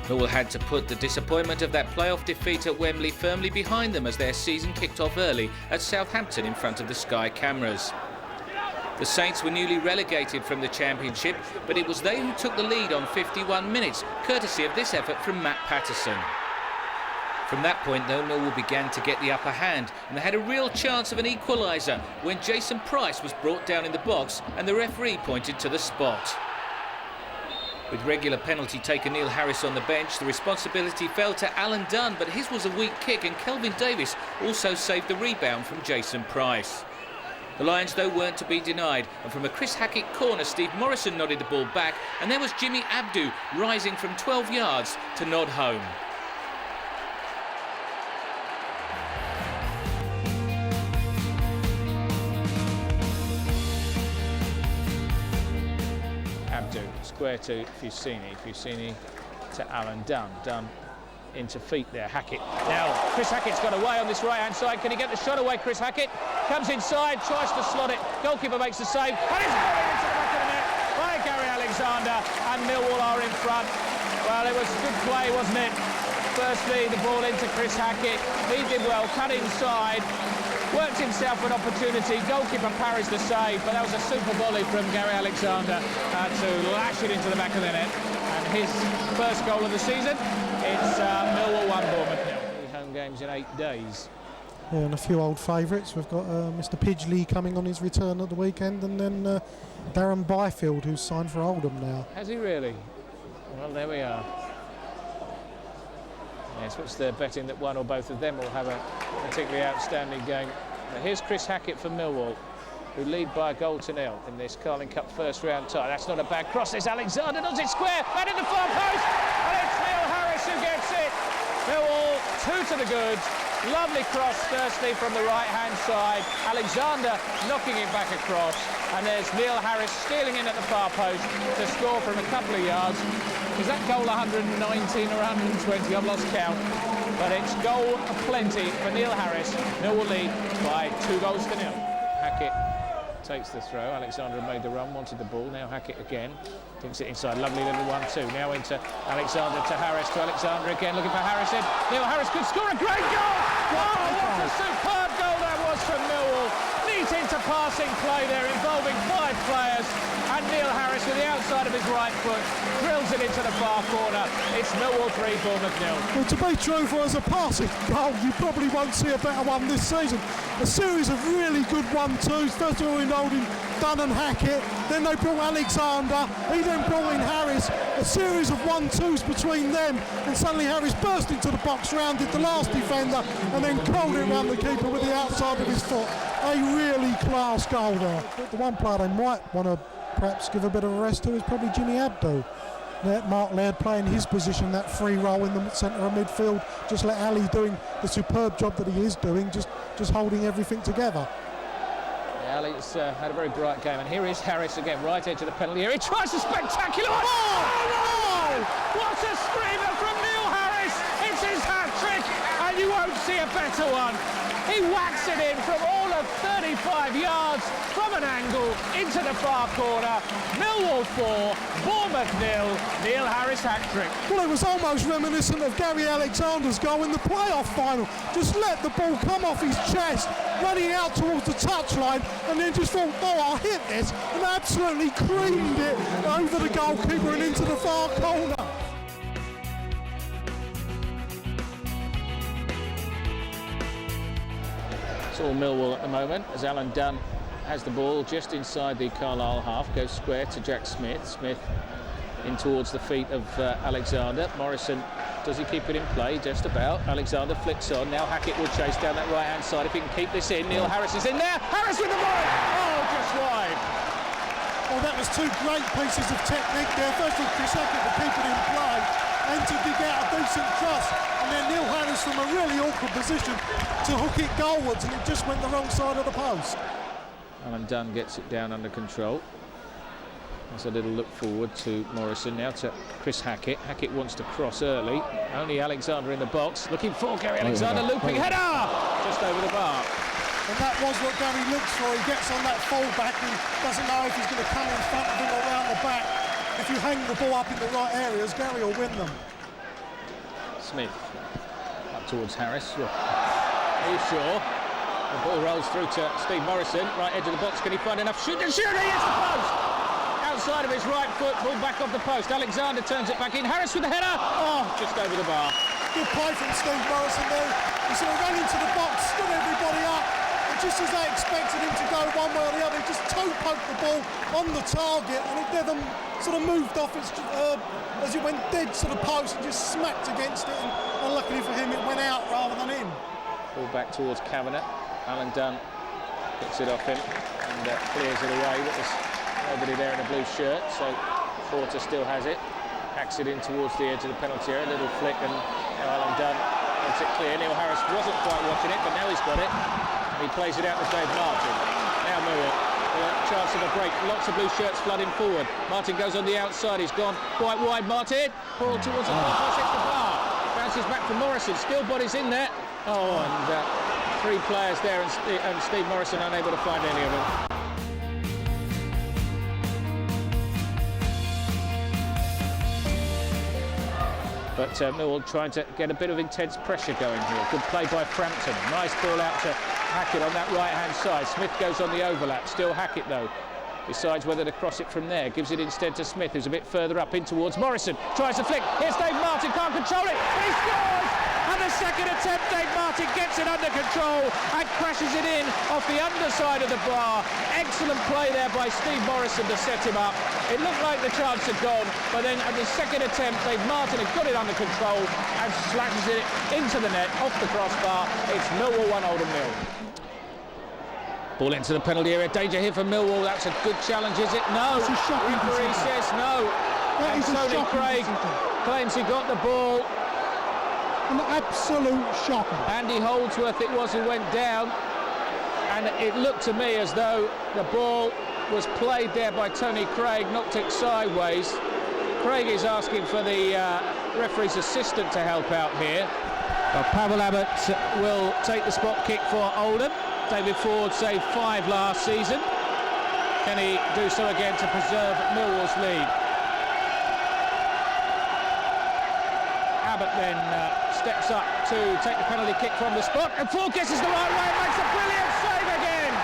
Millwall had to put the disappointment of that playoff defeat at Wembley firmly behind them as their season kicked off early at Southampton in front of the Sky cameras. The Saints were newly relegated from the Championship, but it was they who took the lead on 51 minutes, courtesy of this effort from Matt Patterson. From that point, though, Millwall began to get the upper hand, and they had a real chance of an equaliser when Jason Price was brought down in the box and the referee pointed to the spot. With regular penalty taker Neil Harris on the bench, the responsibility fell to Alan Dunn, but his was a weak kick and Kelvin Davis also saved the rebound from Jason Price. The Lions, though, weren't to be denied, and from a Chris Hackett corner, Steve Morrison nodded the ball back, and there was Jimmy Abdu rising from 12 yards to nod home. Abdu, square to Fusini to Alan Dunn into feet there, Hackett. Now, Chris Hackett's got away on this right-hand side. Can he get the shot away, Chris Hackett? Comes inside, tries to slot it. Goalkeeper makes the save, and it's going into the back of the net by Gary Alexander, and Millwall are in front. Well, it was good play, wasn't it? Firstly, the ball into Chris Hackett. He did well, cut inside, worked himself an opportunity. Goalkeeper parries the save, but that was a super volley from Gary Alexander to lash it into the back of the net. And his first goal of the season. It's Millwall 1, Bournemouth 0. 3 home games in 8 days. Yeah, and a few old favourites. We've got Mr. Pidgley coming on his return at the weekend, and then Darren Byfield, who's signed for Oldham now. Has he really? Well, there we are. Yes, what's the betting that one or both of them will have a particularly outstanding game. Now, here's Chris Hackett for Millwall, who lead by a goal to 0 in this Carling Cup first round tie. That's not a bad cross. There's Alexander, does it square, and in the far post, and it's Neil Harris who gets it. Millwall 2 to the good. Lovely cross, firstly from the right-hand side. Alexander knocking it back across, and there's Neil Harris stealing in at the far post to score from a couple of yards. Is that goal 119 or 120? I've lost count. But it's goal plenty for Neil Harris. Millwall lead by 2 goals to 0. Hackett takes the throw. Alexander made the run, wanted the ball. Now Hackett again. Thinks it inside. Lovely little 1-2. Now into Alexander to Harris to Alexander again. Looking for Harrison. Neil Harris could score a great goal. Wow, what a superb goal that was from Millwall. Neat inter-passing play there involving 5 players. And Neil Harris with the outside of his right foot drills it into the far corner. It's Millwall 3, Bournemouth 0. Well, to be truthful, as a passing goal, you probably won't see a better one this season. A series of really good 1-2s. First of all, involving Dunn and Hackett. Then they brought Alexander. He then brought in Harris. A series of 1-2s between them. And suddenly Harris burst into the box, rounded the last defender, and then curled it round the keeper with the outside of his foot. A really class goal there. But the one player they might want to perhaps give a bit of a rest to is probably Jimmy Abdu. Let Mark Laird playing his position, that free role in the centre of midfield. Just let Ali doing the superb job that he is doing, just holding everything together. Yeah, Ali's had a very bright game, and here is Harris again, right edge of the penalty area. He tries a spectacular one. Oh, no! What a screamer from Neil Harris! It's his hat-trick, and you won't see a better one. He whacks it in from all of 35 yards from an angle into the far corner. Millwall 4, Bournemouth 0, Neil Harris hat-trick. Well, it was almost reminiscent of Gary Alexander's goal in the playoff final. Just let the ball come off his chest, running out towards the touchline, and then just thought, oh, I'll hit this, and absolutely creamed it over the goalkeeper and into the far corner. It's all Millwall at the moment as Alan Dunn has the ball just inside the Carlisle half, goes square to Jack Smith. Smith in towards the feet of Alexander. Morrison, does he keep it in play? Just about. Alexander flicks on. Now Hackett will chase down that right-hand side if he can keep this in. Neil Harris is in there. Harris with the ball. Oh, just wide. Well, that was 2 great pieces of technique there. First of all, Chris Hackett to keep it in play and to dig out a decent cross. And then Neil Harris from a really awkward position to hook it goalwards, and it just went the wrong side of the post. Alan Dunn gets it down under control. There's a little look forward to Morrison, now to Chris Hackett. Hackett wants to cross early. Only Alexander in the box. Looking for Gary Alexander, looping header! Just over the bar. And that was what Gary looks for. He gets on that full-back and doesn't know if he's going to come in front of him or around the back. If you hang the ball up in the right areas, Gary will win them. Smith. Up towards Harris. Are you sure? The ball rolls through to Steve Morrison, right edge of the box. Can he find enough shoot? He hits the post! Outside of his right foot, ball back off the post. Alexander turns it back in. Harris with the header. Oh, just over the bar. Good play from Steve Morrison there. He sort of ran into the box, stood everybody up, and just as they expected him to go one way or the other, he just toe poked the ball on the target, and it never sort of moved off its, as it went dead to the post and just smacked against it, and unluckily for him it went out rather than in. Ball back towards Kavanagh. Alan Dunn gets it off him and clears it away. But there's nobody there in a blue shirt, so Porter still has it. Hacks it in towards the edge of the penalty area. A little flick, and now Alan Dunn gets it clear. Neil Harris wasn't quite watching it, but now he's got it. He plays it out to Dave Martin. Now Millwall, chance of a break. Lots of blue shirts flooding forward. Martin goes on the outside. He's gone quite wide. Martin, ball towards the far post, the bar. Bounces back from Morrison. Still bodies in there. Oh, and three players there, and Steve Morrison unable to find any of them. But Millwall trying to get a bit of intense pressure going here. Good play by Frampton. Nice ball out to Hackett on that right-hand side. Smith goes on the overlap. Still Hackett, though. Decides whether to cross it from there. Gives it instead to Smith, who's a bit further up in towards Morrison. Tries to flick. Here's Dave Martin. Can't control it. He scores! And the second attempt, Dave Martin gets it under control and crashes it in off the underside of the bar. Excellent play there by Steve Morrison to set him up. It looked like the chance had gone, but then at the second attempt, Dave Martin had got it under control and slashes it into the net, off the crossbar. It's Millwall 1, Oldham 0. Ball into the penalty area. Danger here for Millwall. That's a good challenge, is it? No. That's a shocking referee says no. That is Tony Craig claims he got the ball. An absolute shocker. Andy Holdsworth it was who went down, and it looked to me as though the ball was played there by Tony Craig, knocked it sideways. Craig is asking for the referee's assistant to help out here. Well, Pavel Abbott will take the spot kick for Oldham. David Ford saved 5 last season. Can he do so again to preserve Millwall's lead? Abbott then steps up to take the penalty kick from the spot, and Ford guesses the right way and makes a brilliant save again.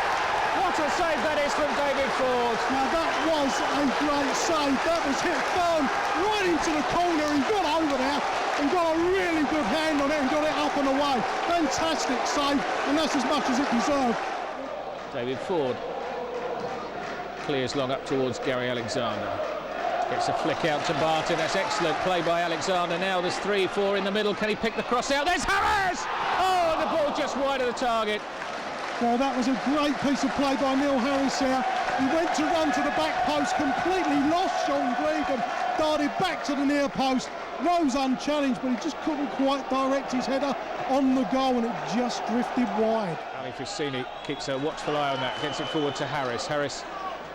What a save that is from David Ford. Now that was a great save. That was hit firm right into the corner. He got over there and got a really good hand on it and got it up and away. Fantastic save, and that's as much as it deserved. David Ford clears long up towards Gary Alexander. Gets a flick out to Barton. That's excellent play by Alexander. Now there's 3-4 in the middle. Can he pick the cross out? There's Harris! Oh, and the ball just wide of the target. Well, that was a great piece of play by Neil Harris there. He went to run to the back post, completely lost Sean Grigg and darted back to the near post. Rose unchallenged, but he just couldn't quite direct his header on the goal, and it just drifted wide. Ali Frissini keeps a watchful eye on that, gets it forward to Harris. Harris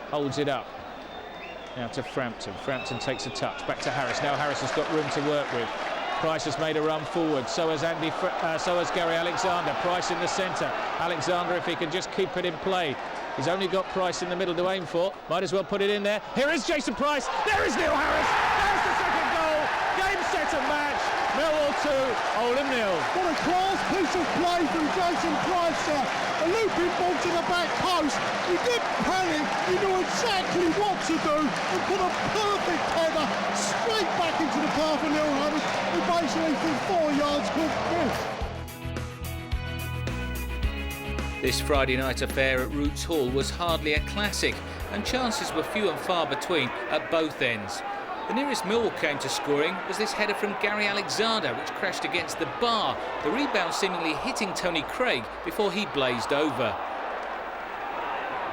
holds it up. Now to Frampton. Frampton takes a touch. Back to Harris. Now Harris has got room to work with. Price has made a run forward. So has Gary Alexander. Price in the centre. Alexander, if he can just keep it in play. He's only got Price in the middle to aim for. Might as well put it in there. Here is Jason Price. There is Neil Harris. There's the second goal. Game, set and match. Millwall 2, Oldham 0. What a class piece of play from Jason Price there. A looping ball to the back post. He didn't panic. He knew exactly what to do and put a perfect header straight back into the path of Neil Harris, who basically from 4 yards could finish. This Friday night affair at Roots Hall was hardly a classic, and chances were few and far between at both ends. The nearest Millwall came to scoring was this header from Gary Alexander, which crashed against the bar, the rebound seemingly hitting Tony Craig before he blazed over.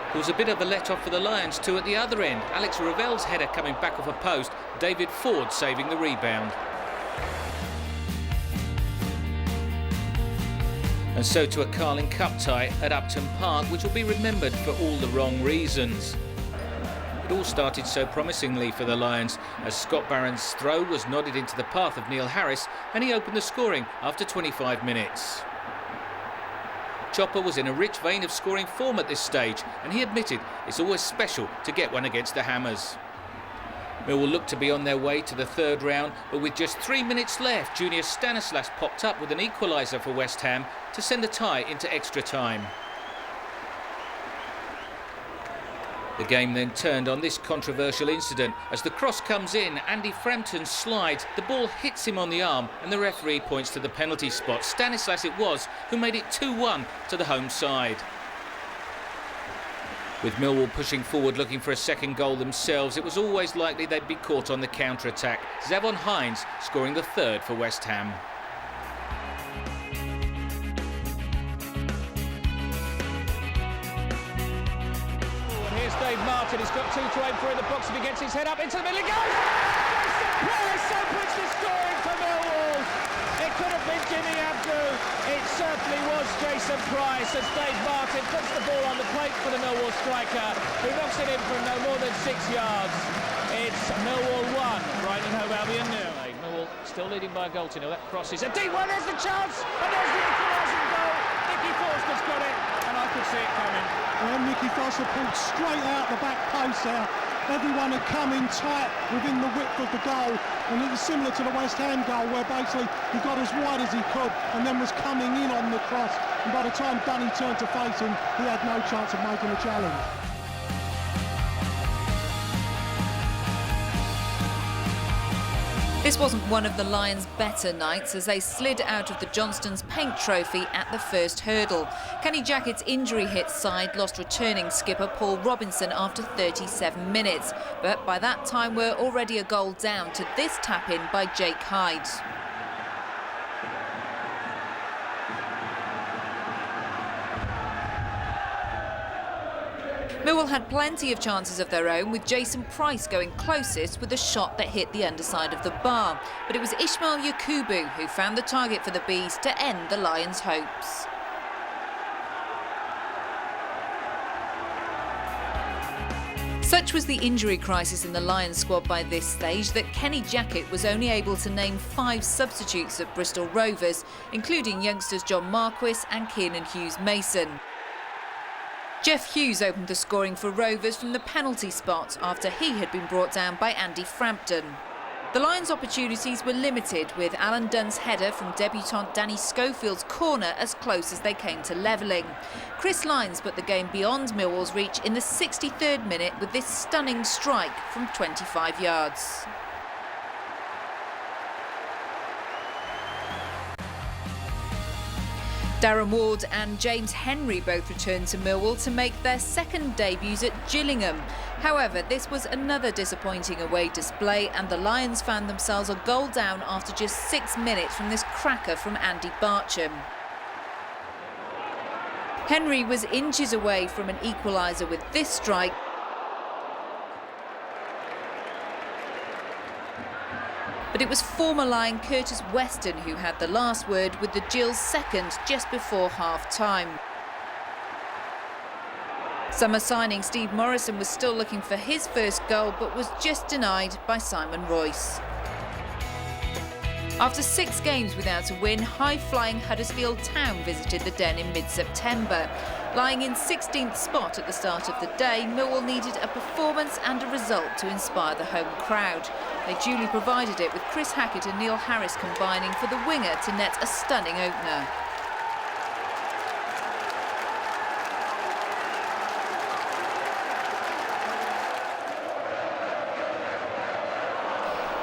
There was a bit of a let-off for the Lions too at the other end. Alex Ravel's header coming back off a post, David Ford saving the rebound. And so to a Carling Cup tie at Upton Park, which will be remembered for all the wrong reasons. It all started so promisingly for the Lions as Scott Barron's throw was nodded into the path of Neil Harris, and he opened the scoring after 25 minutes. Chopper was in a rich vein of scoring form at this stage, and he admitted it's always special to get one against the Hammers. Millwall looked to be on their way to the third round, but with just 3 minutes left, Junior Stanislas popped up with an equaliser for West Ham to send the tie into extra time. The game then turned on this controversial incident. As the cross comes in, Andy Frampton slides, the ball hits him on the arm and the referee points to the penalty spot. Stanislas it was who made it 2-1 to the home side. With Millwall pushing forward looking for a second goal themselves, it was always likely they'd be caught on the counter-attack. Zavon Hines scoring the third for West Ham. Dave Martin, he's got two to aim for in the box. If he gets his head up into the middle, he goes! Surprise! So puts the scoring for Millwall. It could have been Jimmy Abdu. It certainly was Jason Price as Dave Martin puts the ball on the plate for the Millwall striker, who knocks it in from no more than 6 yards. It's Millwall 1, Brighton Hove Albion 0. Millwall still leading by a goal to nil. That cross is a deep one. There's the chance, and there's the equalising goal. Nicky Forster's got it, and I could see it coming. And Nicky Forster pulled straight out the back post there. Everyone had come in tight within the width of the goal, and it was similar to the West Ham goal where basically he got as wide as he could and then was coming in on the cross, and by the time Dunny turned to face him, he had no chance of making the challenge. This wasn't one of the Lions' better nights as they slid out of the Johnston's Paint Trophy at the first hurdle. Kenny Jackett's injury-hit side lost returning skipper Paul Robinson after 37 minutes, but by that time were already a goal down to this tap-in by Jake Hyde. Millwall had plenty of chances of their own, with Jason Price going closest with a shot that hit the underside of the bar. But it was Ismail Yakubu who found the target for the Bees to end the Lions' hopes. Such was the injury crisis in the Lions squad by this stage that Kenny Jackett was only able to name 5 substitutes at Bristol Rovers, including youngsters John Marquis and Kiernan Hughes-Mason. Jeff Hughes opened the scoring for Rovers from the penalty spot after he had been brought down by Andy Frampton. The Lions' opportunities were limited, with Alan Dunn's header from debutant Danny Schofield's corner as close as they came to levelling. Chris Lines put the game beyond Millwall's reach in the 63rd minute with this stunning strike from 25 yards. Darren Ward and James Henry both returned to Millwall to make their second debuts at Gillingham. However, this was another disappointing away display and the Lions found themselves a goal down after just 6 minutes from this cracker from Andy Barcham. Henry was inches away from an equaliser with this strike. But it was former Lion Curtis Weston who had the last word with the Gills' second just before half-time. Summer signing Steve Morrison was still looking for his first goal but was just denied by Simon Royce. After 6 games without a win, high-flying Huddersfield Town visited the Den in mid-September. Lying in 16th spot at the start of the day, Millwall needed a performance and a result to inspire the home crowd. They duly provided it, with Chris Hackett and Neil Harris combining for the winger to net a stunning opener.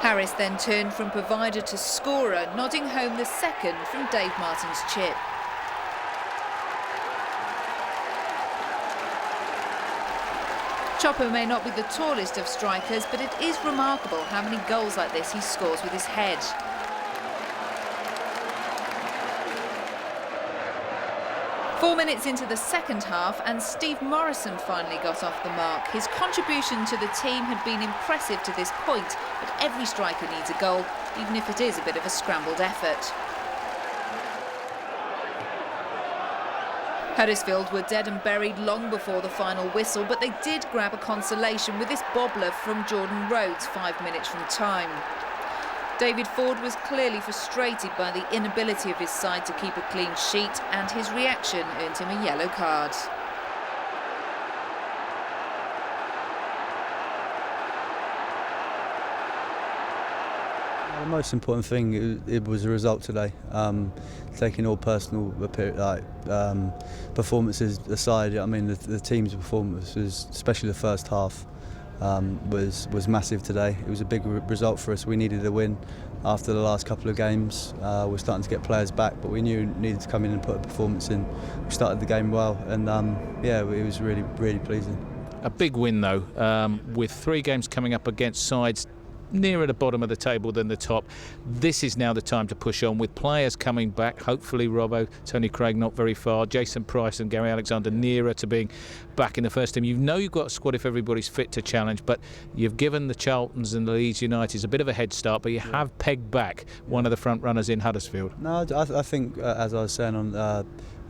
Harris then turned from provider to scorer, nodding home the second from Dave Martin's chip. Chopper may not be the tallest of strikers, but it is remarkable how many goals like this he scores with his head. Four minutes into the second half and Steve Morrison finally got off the mark. His contribution to the team had been impressive to this point, but every striker needs a goal, even if it is a bit of a scrambled effort. Huddersfield were dead and buried long before the final whistle, but they did grab a consolation with this bobbler from Jordan Rhodes 5 minutes from time. David Ford was clearly frustrated by the inability of his side to keep a clean sheet, and his reaction earned him a yellow card. The most important thing it was the result today. Taking all personal performances aside, I mean the team's performances, especially the first half, was massive today. It was a big result for us. We needed a win after the last couple of games. We're starting to get players back, but we knew we needed to come in and put a performance in. We started the game well, and yeah, it was really pleasing. A big win though, with 3 games coming up against sides nearer the bottom of the table than the top. This is now the time to push on with players coming back. Hopefully Robbo, Tony Craig not very far, Jason Price and Gary Alexander nearer to being back in the first team. You know you've got a squad if everybody's fit to challenge, but you've given the Charltons and the Leeds Uniteds a bit of a head start, but you have pegged back one of the front runners in Huddersfield. No, I think as I was saying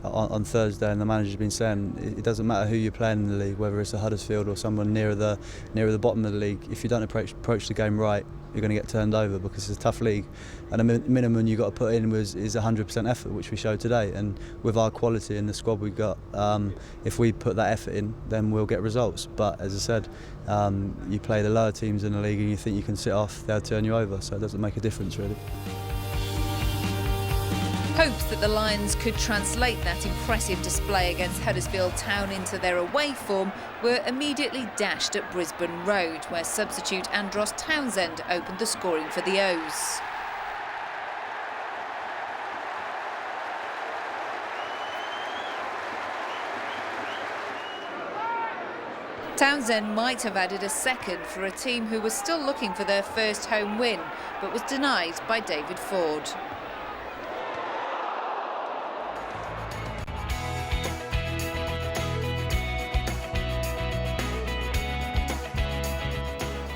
on Thursday, and the manager's been saying, it doesn't matter who you're playing in the league, whether it's a Huddersfield or someone nearer the bottom of the league. If you don't approach the game right, you're going to get turned over, because it's a tough league, and the minimum you've got to put in is 100% effort, which we showed today. And with our quality and the squad we got, if we put that effort in, then we'll get results. But as I said, you play the lower teams in the league and you think you can sit off, they'll turn you over, so it doesn't make a difference really. Hopes that the Lions could translate that impressive display against Huddersfield Town into their away form were immediately dashed at Brisbane Road, where substitute Andros Townsend opened the scoring for the O's. Townsend might have added a second for a team who was still looking for their first home win, but was denied by David Ford.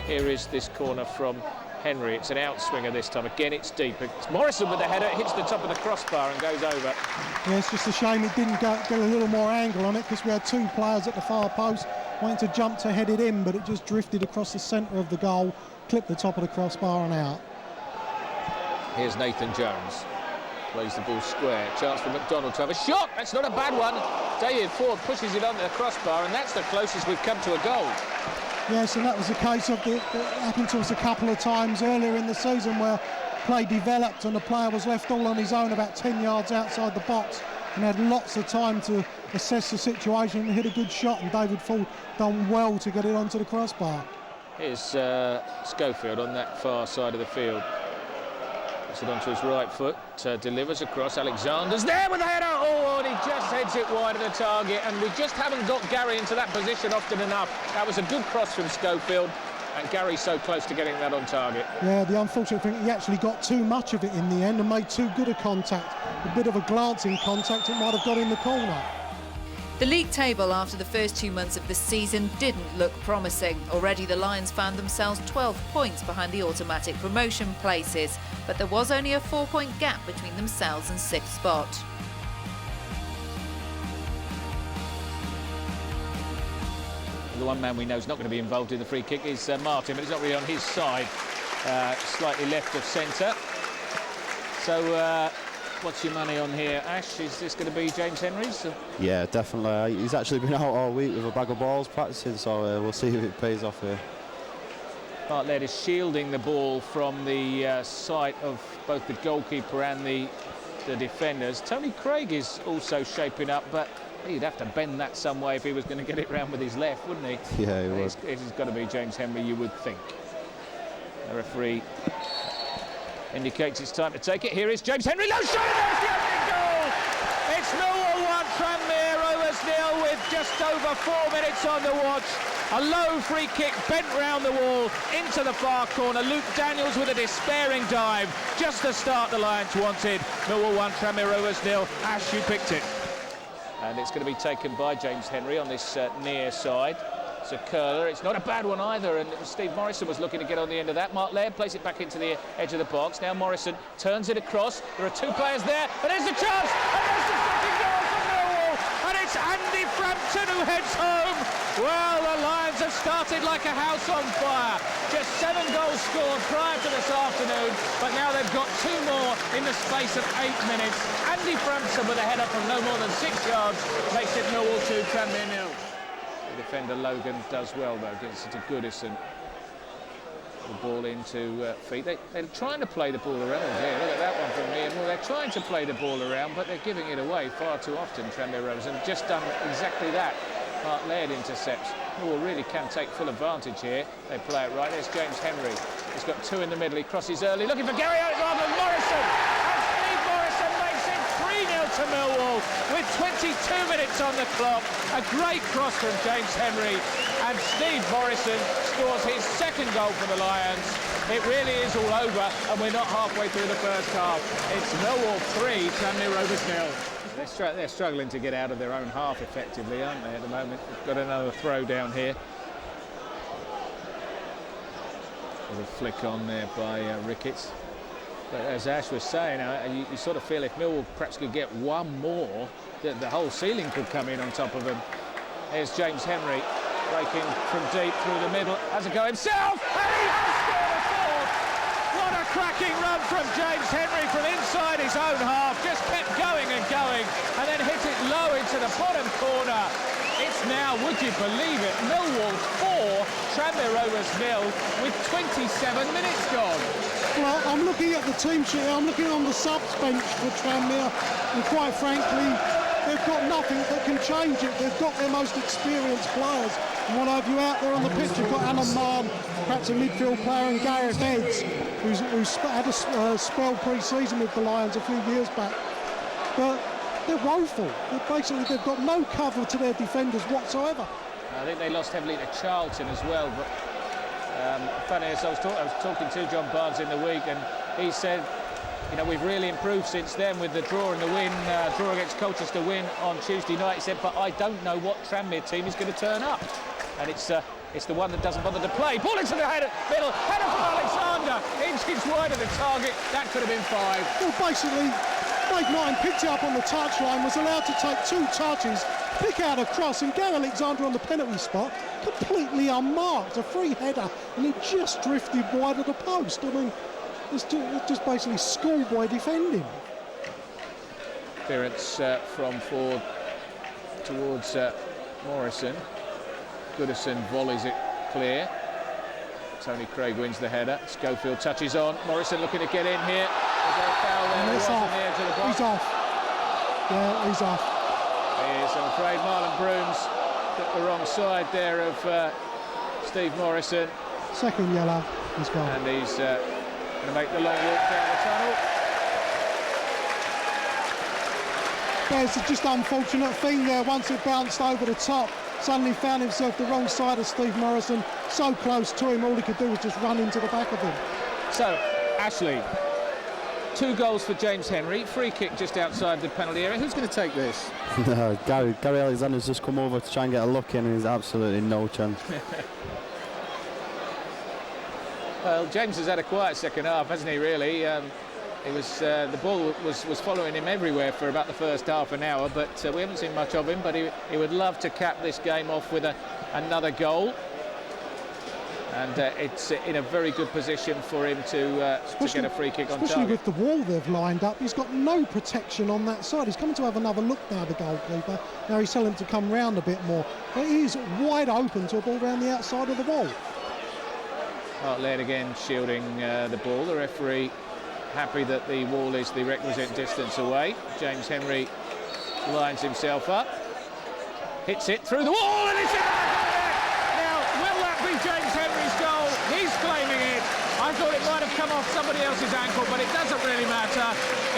Here is this corner from Henry. It's an outswinger this time. Again, it's deep. It's Morrison with the header. It hits the top of the crossbar and goes over. Yeah, it's just a shame it didn't get a little more angle on it, because we had 2 players at the far post wanting to jump to head it in, but it just drifted across the centre of the goal, clipped the top of the crossbar and out. Here's Nathan Jones. Plays the ball square. Chance for McDonald to have a shot. That's not a bad one. David Ford pushes it under the crossbar, and that's the closest we've come to a goal. Yes, and that was the case of it happened to us a couple of times earlier in the season, where play developed and the player was left all on his own about 10 yards outside the box and had lots of time to assess the situation and hit a good shot, and David Ford done well to get it onto the crossbar. Here's Schofield on that far side of the field. Puts it onto his right foot, delivers across. Alexander's there with the header. Oh, and he just heads it wide of the target, and we just haven't got Gary into that position often enough. That was a good cross from Schofield, and Gary's so close to getting that on target. Yeah, the unfortunate thing, he actually got too much of it in the end and made too good a contact. A bit of a glancing contact, it might have got in the corner. The league table after the first 2 months of the season didn't look promising. Already the Lions found themselves 12 points behind the automatic promotion places, but there was only a 4-point gap between themselves and 6th spot. The one man we know is not going to be involved in the free kick is Martin, but he's not really on his side, slightly left of centre. So what's your money on here, Ash? Is this going to be James Henry's? Yeah, definitely. He's actually been out all week with a bag of balls practicing, so we'll see if it pays off here. Bartlett is shielding the ball from the sight of both the goalkeeper and the defenders. Tony Craig is also shaping up, but he'd have to bend that some way if he was going to get it round with his left, wouldn't he? Yeah, he would. It's got to be James Henry, you would think. The referee indicates it's time to take it. Here is James Henry. Low shot, and there's the opening goal! It's Millwall 1, Tranmere Rovers 0 with just over 4 minutes on the watch. A low free kick bent round the wall into the far corner. Luke Daniels with a despairing dive. Just the start the Lions wanted. Millwall 1, Tranmere Rovers 0. Ash, you picked it. And it's going to be taken by James Henry on this near side. It's a curler. It's not a bad one either, and Steve Morrison was looking to get on the end of that. Mark Laird plays it back into the edge of the box. Now Morrison turns it across. There are 2 players there, but there's the chance, and there's the second goal for Millwall, and it's Andy Frampton who heads home. Well, the Lions have started like a house on fire. Just 7 goals scored prior to this afternoon, but now they've got 2 more in the space of 8 minutes. Andy Frampton with a header from no more than 6 yards makes it Millwall 2, Tranmere 0. The defender Logan does well though, gets it to Goodison. the ball into feet. They're trying to play the ball around. Oh dear, look at that one from me. Well, they're trying to play the ball around, but they're giving it away far too often, Tranmere Rovers, and just done exactly that. Part-led intercepts. Millwall really can take full advantage here. They play it right. There's James Henry. He's got two in the middle. He crosses early, looking for Gary Alexander. Morrison! And Steve Morrison makes it 3-0 to Millwall with 22 minutes on the clock. A great cross from James Henry. And Steve Morrison scores his second goal for the Lions. It really is all over, and we're not halfway through the first half. It's Millwall 3, Tranmere Rovers 0. They're struggling to get out of their own half effectively, aren't they, at the moment? They've got another throw down here. Little flick on there by Ricketts. But as Ash was saying, you sort of feel if Millwall perhaps could get one more, the whole ceiling could come in on top of them. Here's James Henry breaking from deep through the middle. Has a go himself, and he has scored a fourth! What a cracking run from James Henry from inside his own half. Just kept going and going, and then hit it low into the bottom corner. It's now, would you believe it, Millwall 4, Tranmere Rovers 0, with 27 minutes gone. Well, I'm looking at the team sheet, I'm looking on the subs bench for Tranmere, and quite frankly, they've got nothing that can change it. They've got their most experienced players. And what have you out there on the pitch? You've got Alan Mahon, perhaps a midfield player, and Gareth Edds, who's had a spell pre-season with the Lions a few years back. But they're woeful. They've got no cover to their defenders whatsoever. I think they lost heavily to Charlton as well. But funny as I was talking to John Barnes in the week, and he said, you know, we've really improved since then with the draw and the win, draw against Colchester win on Tuesday night. He said, but I don't know what Tranmere team is going to turn up. And it's the one that doesn't bother to play. Ball into the middle, header from Alexander, inches wide of the target. That could have been 5. Well, basically, Dave Martin picked it up on the touchline, was allowed to take 2 touches, pick out a cross, and Gary Alexander on the penalty spot, completely unmarked, a free header, and it just drifted wide of the post. I mean, it's just basically schoolboy defending. Clearance from Ford towards Morrison. Goodison volleys it clear. Tony Craig wins the header. Schofield touches on. Morrison looking to get in here. Is there a foul there? And it's off. On the edge of the box. He's off. Yeah, he's off. He is, I'm afraid. Marlon Brooms got the wrong side there of Steve Morrison. Second yellow. He's gone. And he's going to make the long walk down the tunnel. Yeah, it's just an unfortunate thing there. Once it bounced over the top, suddenly found himself the wrong side of Steve Morrison, so close to him, all he could do was just run into the back of him. So, Ashley, 2 goals for James Henry, free kick just outside the penalty area. Who's going to take this? No, Gary Alexander's just come over to try and get a look in, and there's absolutely no chance. Well, James has had a quiet second half, hasn't he, really? The ball was following him everywhere for about the first half an hour, but we haven't seen much of him. But he would love to cap this game off with another goal, and it's in a very good position for him to get a free kick on target. Especially with the wall they've lined up, he's got no protection on that side. He's coming to have another look now, the goalkeeper. Now he's telling him to come round a bit more. But he's wide open to a ball around the outside of the wall. Hart-Laird again shielding the ball. The referee happy that the wall is the requisite distance away. James Henry lines himself up, hits it through the wall, and it's in the back of the net. Now, will that be James Henry's goal? He's claiming it. I thought it might have come off somebody else's ankle, but it doesn't really matter.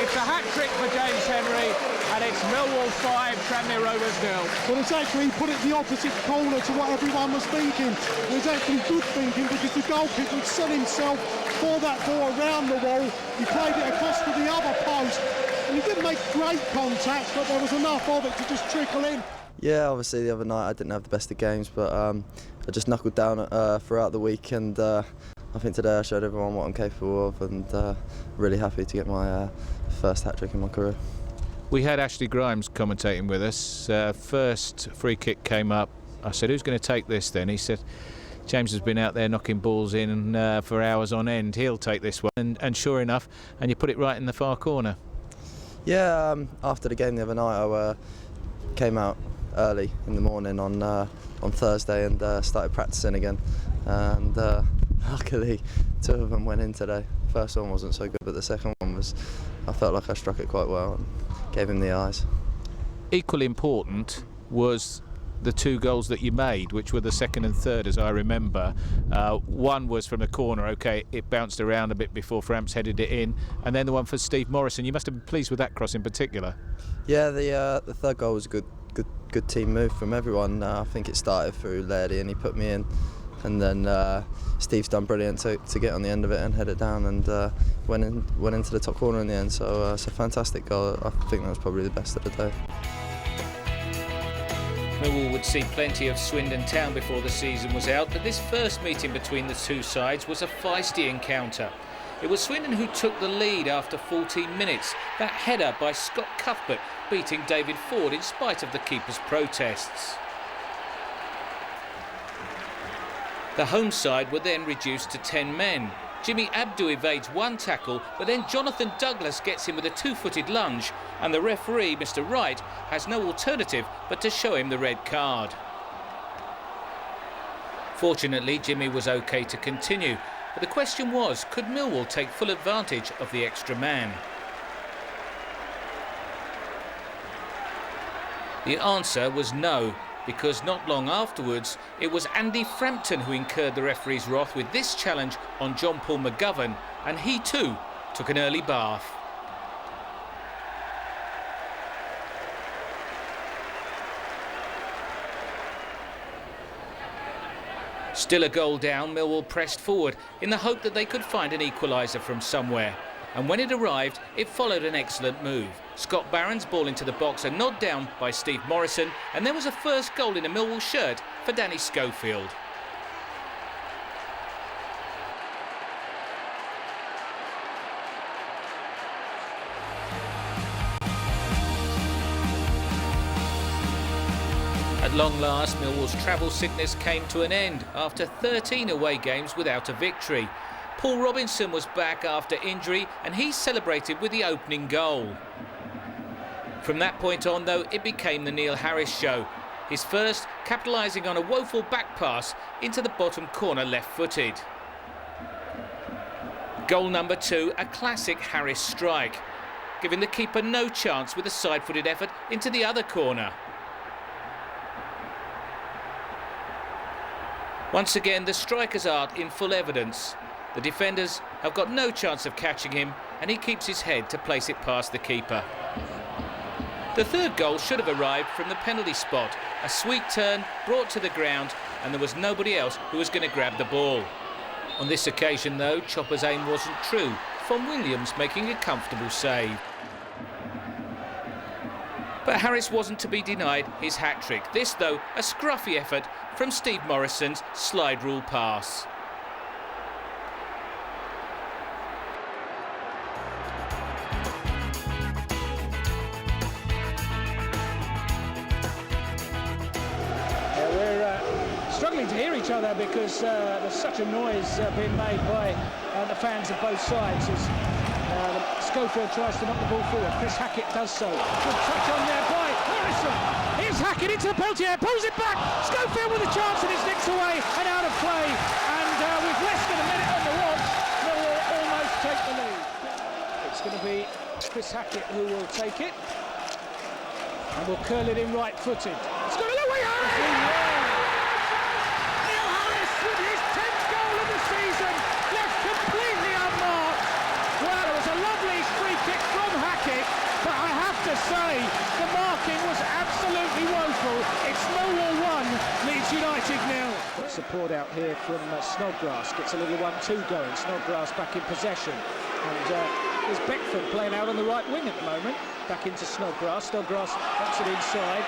It's a hat-trick for James Henry, and it's Millwall 5, Tranmere Rovers 0. Well, it's actually put it the opposite corner to what everyone was thinking. It was actually good thinking, because the goalkeeper had set himself for that ball around the wall. He played it across to the other post, and he didn't make great contact, but there was enough of it to just trickle in. Yeah, obviously the other night I didn't have the best of games, but I just knuckled down throughout the week, and I think today I showed everyone what I'm capable of, and really happy to get my first hat-trick in my career. We had Ashley Grimes commentating with us. First free kick came up. I said, who's going to take this then? He said, James has been out there knocking balls in for hours on end. He'll take this one. And sure enough, and you put it right in the far corner. Yeah, after the game the other night, I came out early in the morning on Thursday and started practicing again. And luckily 2 of them went in today. First one wasn't so good, but the second one was, I felt like I struck it quite well and gave him the eyes. Equally important was the 2 goals that you made, which were the second and third, as I remember. One was from a corner, okay, it bounced around a bit before Framps headed it in, and then the one for Steve Morrison. You must have been pleased with that cross in particular. Yeah, the third goal was a good team move from everyone. I think it started through Lairdy and he put me in, and then Steve's done brilliant to get on the end of it and head it down, and went into the top corner in the end. So it's a fantastic goal. I think that was probably the best of the day. Millwall would see plenty of Swindon Town before the season was out, but this first meeting between the 2 sides was a feisty encounter. It was Swindon who took the lead after 14 minutes. That header by Scott Cuthbert beating David Ford in spite of the keeper's protests. The home side were then reduced to 10 men. Jimmy Abdu evades 1 tackle, but then Jonathan Douglas gets him with a 2-footed lunge, and the referee, Mr. Wright, has no alternative but to show him the red card. Fortunately, Jimmy was okay to continue, but the question was, could Millwall take full advantage of the extra man? The answer was no, because not long afterwards, it was Andy Frampton who incurred the referee's wrath with this challenge on John Paul McGovern, and he too took an early bath. Still a goal down, Millwall pressed forward in the hope that they could find an equaliser from somewhere. And when it arrived, it followed an excellent move. Scott Barron's ball into the box, a nod down by Steve Morrison, and there was a first goal in a Millwall shirt for Danny Schofield. At long last, Millwall's travel sickness came to an end after 13 away games without a victory. Paul Robinson was back after injury and he celebrated with the opening goal. From that point on, though, it became the Neil Harris show. His first, capitalising on a woeful back pass into the bottom corner left-footed. Goal number 2, a classic Harris strike, giving the keeper no chance with a side-footed effort into the other corner. Once again, the striker's art in full evidence. The defenders have got no chance of catching him, and he keeps his head to place it past the keeper. The third goal should have arrived from the penalty spot. A sweet turn brought to the ground, and there was nobody else who was going to grab the ball. On this occasion, though, Chopper's aim wasn't true, from Williams making a comfortable save. But Harris wasn't to be denied his hat-trick. This, though, a scruffy effort from Steve Morrison's slide rule pass. Struggling to hear each other because there's such a noise being made by the fans of both sides as Schofield tries to knock the ball forward. Chris Hackett does so. Good touch on there by Morrison. Here's Hackett into the penalty area, pulls it back. Schofield with a chance and it's nicked away and out of play. And with less than a minute on the watch, Millwall almost take the lead. It's going to be Chris Hackett who will take it and will curl it in right-footed. It's got a little way out. Say the marking was absolutely woeful. It's Millwall 1, Leeds United 0. Support out here from Snodgrass, gets a little 1-2 going. Snodgrass back in possession, and there's Beckford playing out on the right wing at the moment. Back into Snodgrass. Snodgrass wants it inside,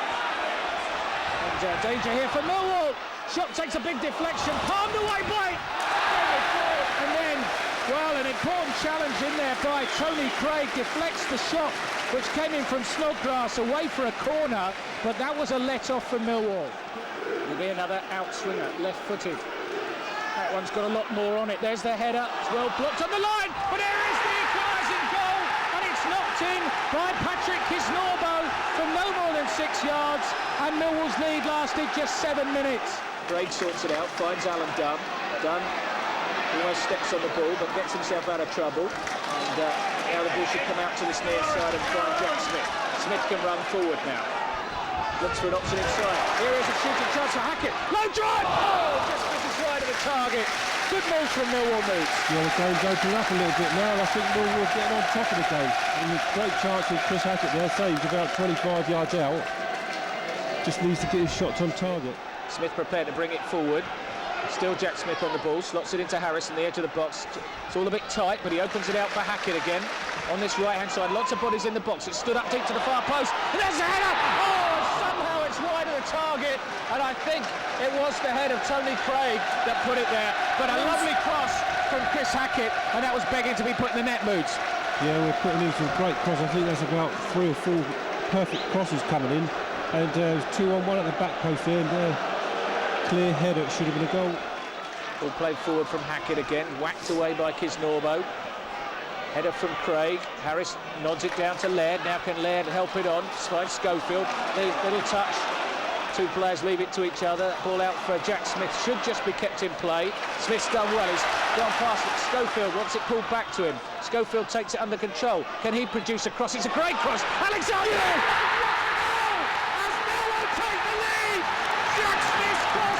and danger here for Millwall. Shot takes a big deflection, palmed away by David, and then, well, an important challenge in there by Tony Craig deflects the shot, which came in from Snodgrass away for a corner, but that was a let-off from Millwall. Will be another outswinger, left-footed. That one's got a lot more on it. There's the header. It's well blocked on the line, but there is the equalising goal, and it's knocked in by Patrick Kisnorbo from no more than 6 yards, and Millwall's lead lasted just 7 minutes. Craig sorts it out, finds Alan Dunn. Dunn Almost steps on the ball, but gets himself out of trouble. And now the ball should come out to this near side and find Jack Smith. Smith can run forward now. Looks for an option inside. Here is a shooting chance for Hackett. Low drive! Oh, just misses wide of the target. Good move from Millwall moves. Yeah, the game's opening up a little bit now, and I think Millwall's getting on top of the game. And a great chance with Chris Hackett there, saved about 25 yards out. Just needs to get his shots on target. Smith prepared to bring it forward. Still Jack Smith on the ball, slots it into Harris on the edge of the box. It's all a bit tight, but he opens it out for Hackett again. On this right-hand side, lots of bodies in the box. It stood up deep to the far post, and there's the header! Oh, somehow it's wide of the target, and I think it was the head of Tony Craig that put it there. But a lovely cross from Chris Hackett, and that was begging to be put in the net, Moods. Yeah, we're putting in some great crosses. I think there's about 3 or 4 perfect crosses coming in, and there's 2-on-1 at the back post there, and clear header, it should have been a goal. Ball played forward from Hackett again, whacked away by Kisnorbo. Header from Craig. Harris nods it down to Laird. Now can Laird help it on? Finds Schofield. Little touch. 2 players leave it to each other. Ball out for Jack Smith. Should just be kept in play. Smith's done well. He's gone past it. Schofield wants it pulled back to him. Schofield takes it under control. Can he produce a cross? It's a great cross. Alexander!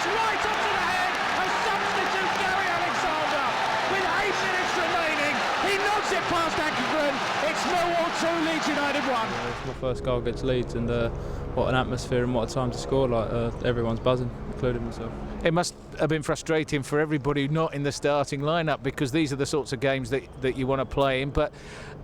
Right up to the head, a substitute Gary Alexander with 8 minutes remaining. He knocks it past Akron. It's Millwall 2, Leeds United 1. Yeah, it's my first goal against Leeds, and what an atmosphere and what a time to score. Everyone's buzzing, including myself. It must have been frustrating for everybody not in the starting lineup, because these are the sorts of games that you want to play in. But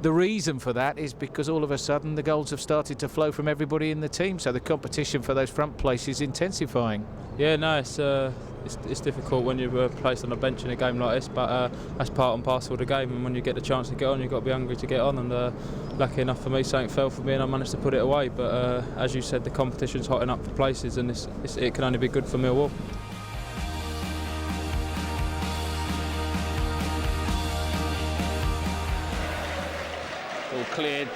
the reason for that is because all of a sudden the goals have started to flow from everybody in the team, so the competition for those front places is intensifying. Yeah, no, it's difficult when you're placed on a bench in a game like this, but that's part and parcel of the game. And when you get the chance to get on, you've got to be hungry to get on. And lucky enough for me, something fell for me and I managed to put it away. But as you said, the competition's hotting up for places, and it can only be good for Millwall. All cleared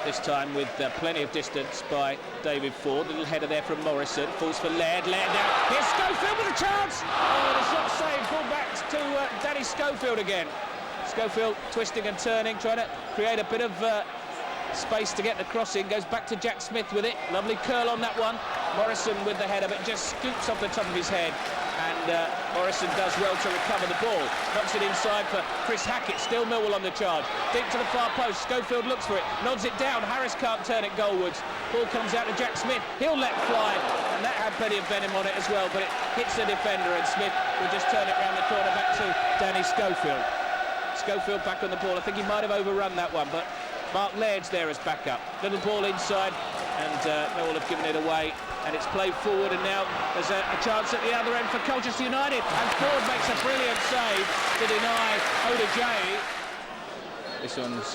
this time with plenty of distance by David Ford. Little header there from Morrison. Falls for Laird. Laird down. Here's Schofield with a chance. Oh, the shot saved. Ball back to Danny Schofield again. Schofield twisting and turning, trying to create a bit of space to get the cross in. Goes back to Jack Smith with it. Lovely curl on that one. Morrison with the header, but just scoops off the top of his head. And Morrison does well to recover the ball. Knocks it inside for Chris Hackett. Still Millwall on the charge. Deep to the far post. Schofield looks for it. Nods it down. Harris can't turn it goalwards. Ball comes out to Jack Smith. He'll let fly. And that had plenty of venom on it as well. But it hits the defender. And Smith will just turn it round the corner back to Danny Schofield. Schofield back on the ball. I think he might have overrun that one. But Mark Laird's there as backup. Little ball inside. And Millwall have given it away. And it's played forward, and now there's a chance at the other end for Colchester United. And Ford makes a brilliant save to deny Odejayi. This one's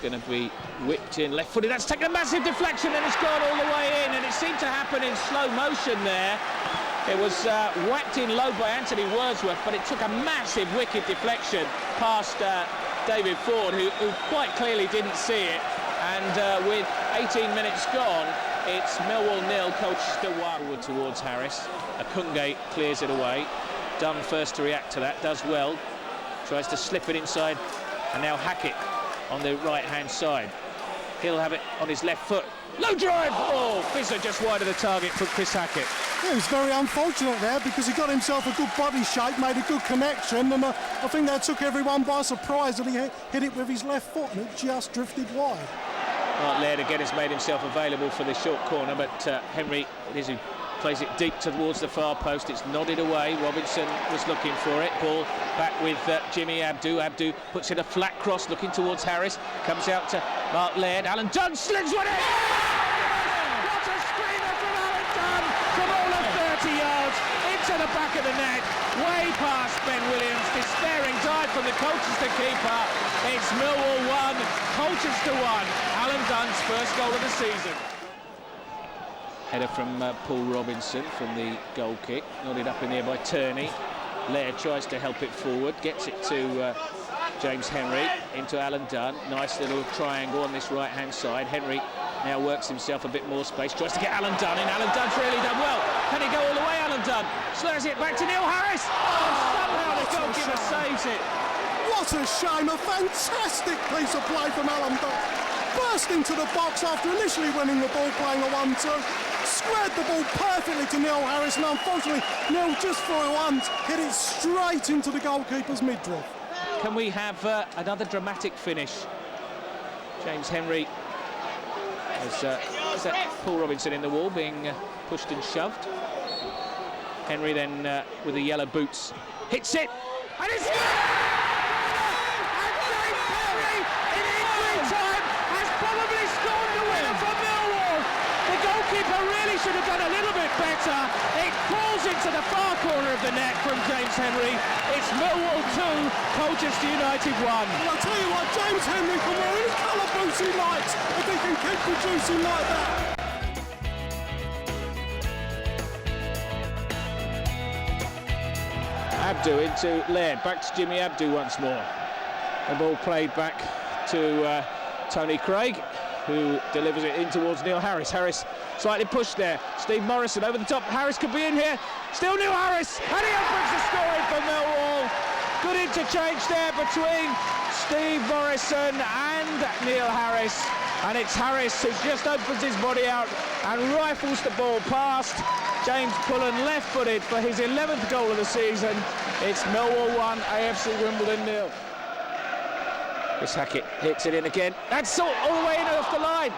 going to be whipped in left-footed. That's taken a massive deflection, and it's gone all the way in. And it seemed to happen in slow motion there. It was whacked in low by Anthony Wordsworth, but it took a massive wicked deflection past David Ford, who quite clearly didn't see it. And with 18 minutes gone, it's Millwall 0, Colchester 1. Forward towards Harris. Akunge clears it away. Dunn first to react to that, does well. Tries to slip it inside. And now Hackett on the right-hand side. He'll have it on his left foot. Low drive! Oh, Fizzer just wide of the target for Chris Hackett. Yeah, it was very unfortunate there because he got himself a good body shape, made a good connection, and I think that took everyone by surprise that he hit it with his left foot and it just drifted wide. Mark Laird again has made himself available for the short corner, but Henry, it is who plays it deep towards the far post. It's nodded away. Robinson was looking for it. Ball back with Jimmy Abdu. Abdu puts in a flat cross looking towards Harris. Comes out to Mark Laird. Alan Dunn slings one in! What a screamer from Alan Dunn from all of 30 yards into the back of the net. Way past Ben Williams. Despairing dive from the Colchester keeper. It's Millwall 1, Colchester 1. Alan Dunn's first goal of the season. Header from Paul Robinson from the goal kick. Nodded up in the air by Turney. Laird tries to help it forward. Gets it to James Henry. Into Alan Dunn. Nice little triangle on this right-hand side. Henry now works himself a bit more space. Tries to get Alan Dunn in. Alan Dunn's really done well. Can he go all the way, Alan Dunn? Slurs it back to Neil Harris. Oh, somehow the goal goalkeeper saves it. What a shame, a fantastic piece of play from Alan Dunn. Burst into the box after initially winning the ball, playing a 1-2. Squared the ball perfectly to Neil Harris, and unfortunately, Neil just for once hit it straight into the goalkeeper's midriff. Can we have another dramatic finish? James Henry has Paul Robinson in the wall, being pushed and shoved. Henry then with the yellow boots hits it, and it's good! And James Henry in injury time has probably scored the winner for Millwall. The goalkeeper really should have done a little bit better. It crawls into the far corner of the net from James Henry. It's Millwall 2, Colchester United 1. Well, I'll tell you what, James Henry can wear any colour boots he likes if he can keep producing like that. Abdu into Laird, back to Jimmy Abdu once more. The ball played back to Tony Craig, who delivers it in towards Neil Harris. Harris slightly pushed there. Steve Morrison over the top. Harris could be in here. Still Neil Harris, and he opens the scoring for Millwall. Good interchange there between Steve Morrison and Neil Harris. And it's Harris who just opens his body out and rifles the ball past James Pullen, left-footed, for his 11th goal of the season. It's Millwall 1, AFC Wimbledon 0. Chris Hackett hits it in again. That's all the way in off the line.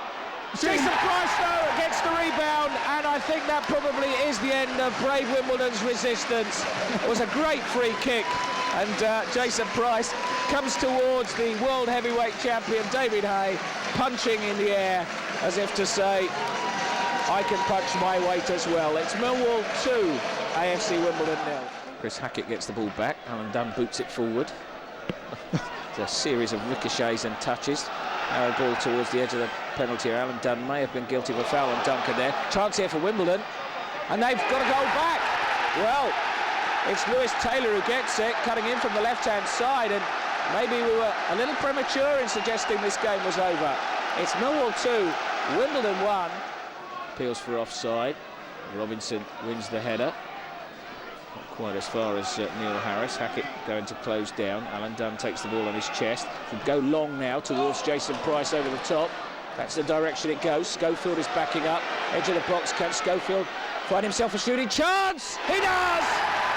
Jason Price, though, gets the rebound, and I think that probably is the end of Brave Wimbledon's resistance. It was a great free kick, and Jason Price comes towards the world heavyweight champion David Hay, punching in the air as if to say, I can punch my weight as well. It's Millwall 2, AFC Wimbledon 0. Chris Hackett gets the ball back. Alan Dunn boots it forward. It's a series of ricochets and touches. Arrow ball towards the edge of the penalty area. Alan Dunn may have been guilty of a foul on Duncan there. Chance here for Wimbledon, and they've got to go back. Well, it's Lewis Taylor who gets it, cutting in from the left-hand side, and maybe we were a little premature in suggesting this game was over. It's Millwall 2, Wimbledon 1. Appeals for offside. Robinson wins the header. Not quite as far as Neil Harris. Hackett going to close down. Alan Dunn takes the ball on his chest. Can go long now towards Jason Price over the top. That's the direction it goes. Schofield is backing up. Edge of the box. Can Schofield find himself a shooting chance? He does!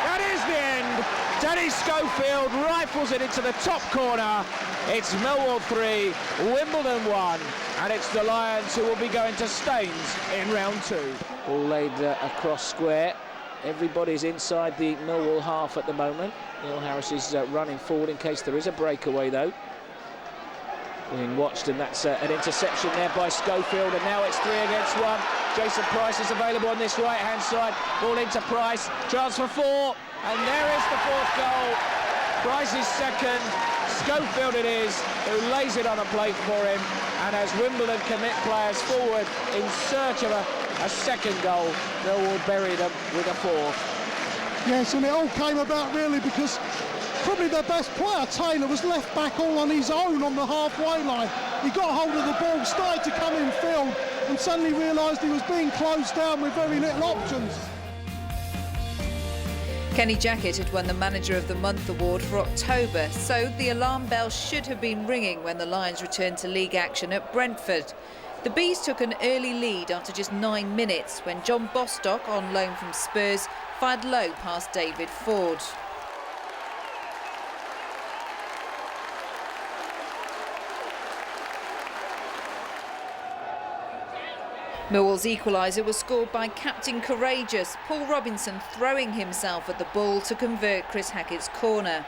That is the end. Danny Schofield rifles it into the top corner. It's Millwall 3, Wimbledon 1, and it's the Lions who will be going to Staines in round 2. Ball laid across square. Everybody's inside the Millwall half at the moment. Neil Harris is running forward in case there is a breakaway, though. Being watched, and that's an interception there by Schofield, and now it's 3 against 1. Jason Price is available on this right-hand side. Ball into Price, chance for 4, and there is the 4th goal. Price's second. Schofield it is, who lays it on a plate for him, and as Wimbledon commit players forward in search of a second goal, Millwall bury them with a 4th. Yes, and it all came about really because probably their best player, Taylor, was left back all on his own on the halfway line. He got hold of the ball, started to come in field, and suddenly realised he was being closed down with very little options. Kenny Jackett had won the Manager of the Month award for October, so the alarm bell should have been ringing when the Lions returned to league action at Brentford. The Bees took an early lead after just 9 minutes when John Bostock, on loan from Spurs, fired low past David Ford. Millwall's equaliser was scored by Captain Courageous, Paul Robinson throwing himself at the ball to convert Chris Hackett's corner.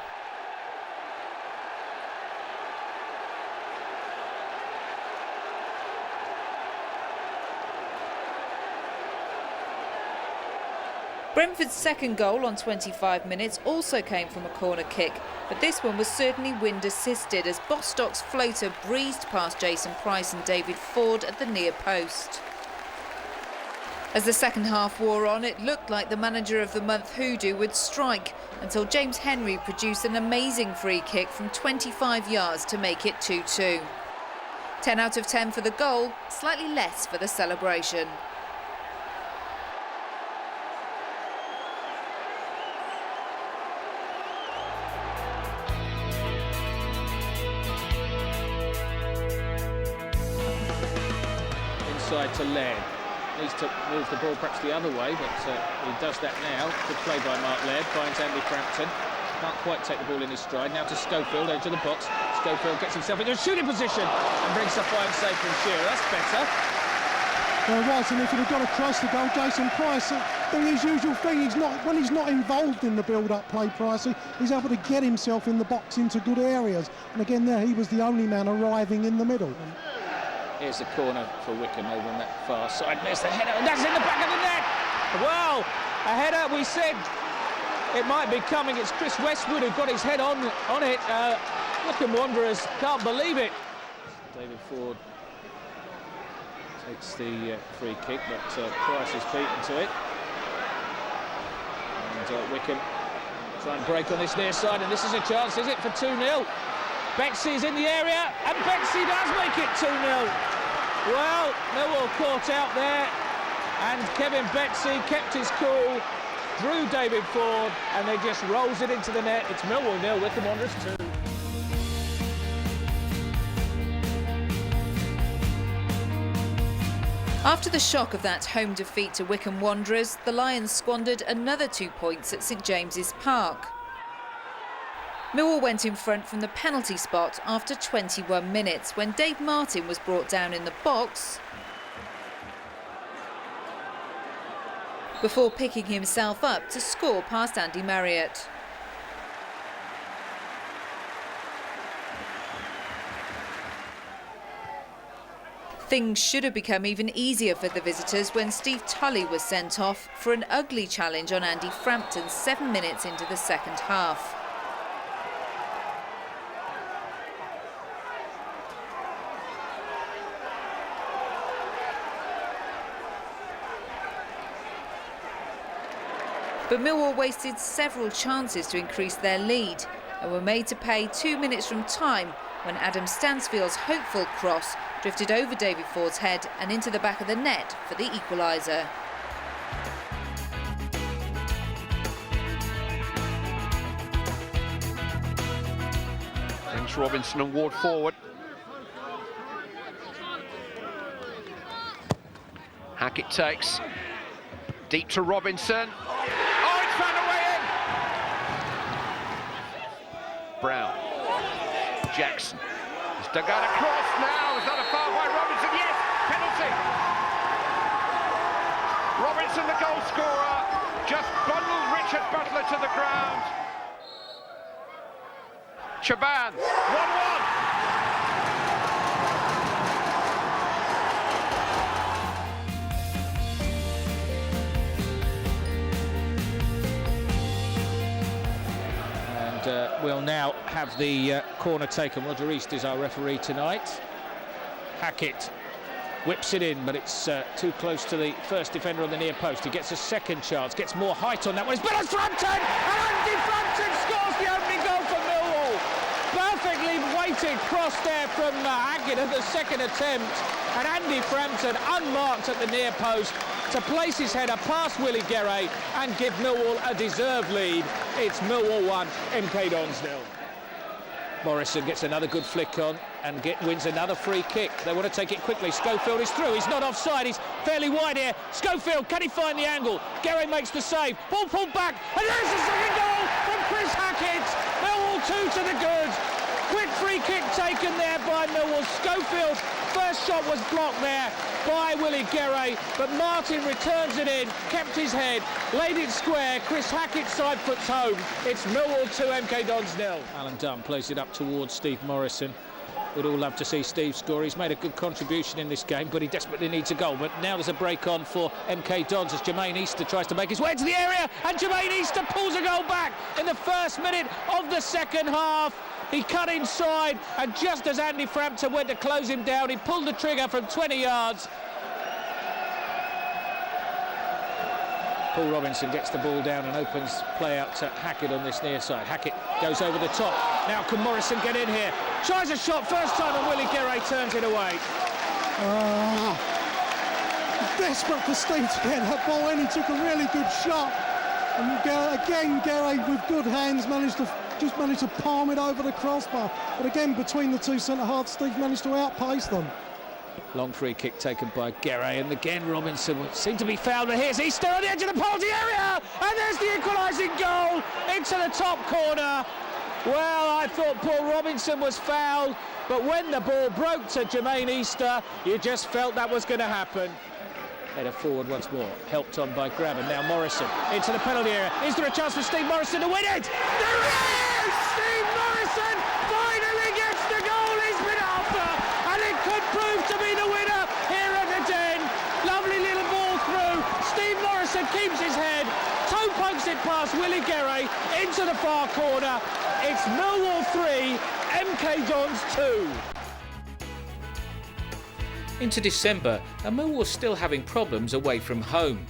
Brentford's second goal on 25 minutes also came from a corner kick, but this one was certainly wind assisted as Bostock's floater breezed past Jason Price and David Ford at the near post. As the second half wore on, it looked like the Manager of the Month hoodoo would strike until James Henry produced an amazing free kick from 25 yards to make it 2-2. 10 out of 10 for the goal, slightly less for the celebration. inside to Laird. Needs to move the ball perhaps the other way, but he does that now. Good play by Mark Laird, finds Andy Frampton. Can't quite take the ball in his stride. Now to Schofield, edge of the box. Schofield gets himself into a shooting position and brings up iron safe from Shearer. That's better. Well, right, and if he'd have got across the goal, Jason Price, doing his usual thing, when he's not involved in the build-up play, Pricey, he's able to get himself in the box into good areas. And again, there he was the only man arriving in the middle. Here's the corner for Wickham over on that far side. There's the header, and that's in the back of the net. Well, a header, we said it might be coming. It's Chris Westwood who got his head on it. Wickham Wanderers can't believe it. David Ford takes the free kick, but Price is beaten to it. And Wickham try and break on this near side, and this is a chance, is it, for 2-0? Betsy's in the area, and Betsy does make it 2-0. Well, Millwall caught out there, and Kevin Betsy kept his cool, drew David Ford, and they just rolls it into the net. It's Millwall 0, Wickham Wanderers 2. After the shock of that home defeat to Wickham Wanderers, the Lions squandered another 2 points at St James's Park. Millwall went in front from the penalty spot after 21 minutes when Dave Martin was brought down in the box before picking himself up to score past Andy Marriott. Things should have become even easier for the visitors when Steve Tully was sent off for an ugly challenge on Andy Frampton 7 minutes into the second half. But Millwall wasted several chances to increase their lead and were made to pay 2 minutes from time when Adam Stansfield's hopeful cross drifted over David Ford's head and into the back of the net for the equaliser. Brings Robinson and Ward forward. Hackett takes deep to Robinson. Oh, it's found a way in! Brown. Jackson. He's dug out a cross now. Is that a foul by Robinson? Yes! Penalty! Robinson, the goal scorer, just bundled Richard Butler to the ground. Chaban, 1-1. We'll now have the corner taken. Roger East is our referee tonight. Hackett whips it in, but it's too close to the first defender on the near post. He gets a second chance, gets more height on that one. It's Billy Frampton! And Andy Frampton scores the opening goal for Millwall. Perfectly weighted cross there from Hackett at the second attempt. And Andy Frampton, unmarked at the near post, to place his header past Willie Guerre and give Millwall a deserved lead. It's Millwall 1, MK Dons 0. Morrison gets another good flick on and wins another free kick. They want to take it quickly. Schofield is through. He's not offside. He's fairly wide here. Schofield, can he find the angle? Guerre makes the save. Ball pulled back. And there's the second goal from Chris Hackett. Millwall 2 to the good. Quick free kick taken there by Millwall. Schofield, first shot was blocked there by Willie Guerre, but Martin returns it in, kept his head, laid it square. Chris Hackett side foots home. It's Millwall 2, MK Dons 0. Alan Dunn plays it up towards Steve Morrison. We'd all love to see Steve score. He's made a good contribution in this game, but he desperately needs a goal. But now there's a break on for MK Dons as Jermaine Easter tries to make his way into the area, and Jermaine Easter pulls a goal back in the first minute of the second half. He cut inside, and just as Andy Frampton went to close him down, he pulled the trigger from 20 yards. Paul Robinson gets the ball down and opens play out to Hackett on this near side. Hackett goes over the top. Now can Morrison get in here? Tries a shot first time, and Willie Guerre turns it away. Desperate for Steve to get that ball in. He took a really good shot. And again, Guerre with good hands managed to palm it over the crossbar. But again, between the two centre-halves, Steve managed to outpace them. Long free kick taken by Guerre, and again Robinson seemed to be fouled, and here's Easter on the edge of the penalty area, and there's the equalising goal into the top corner. Well, I thought Paul Robinson was fouled, but when the ball broke to Jermaine Easter, you just felt that was going to happen. Header forward once more, helped on by Grab, and now Morrison into the penalty area. Is there a chance for Steve Morrison to win it? There is! Steve Morrison finally gets the goal he's been after, and it could prove to be the winner here at the Den. Lovely little ball through. Steve Morrison keeps his head, toe pokes it past Willie Guerre into the far corner. It's Millwall 3, MK Dons 2. Into December, and Millwall still having problems away from home.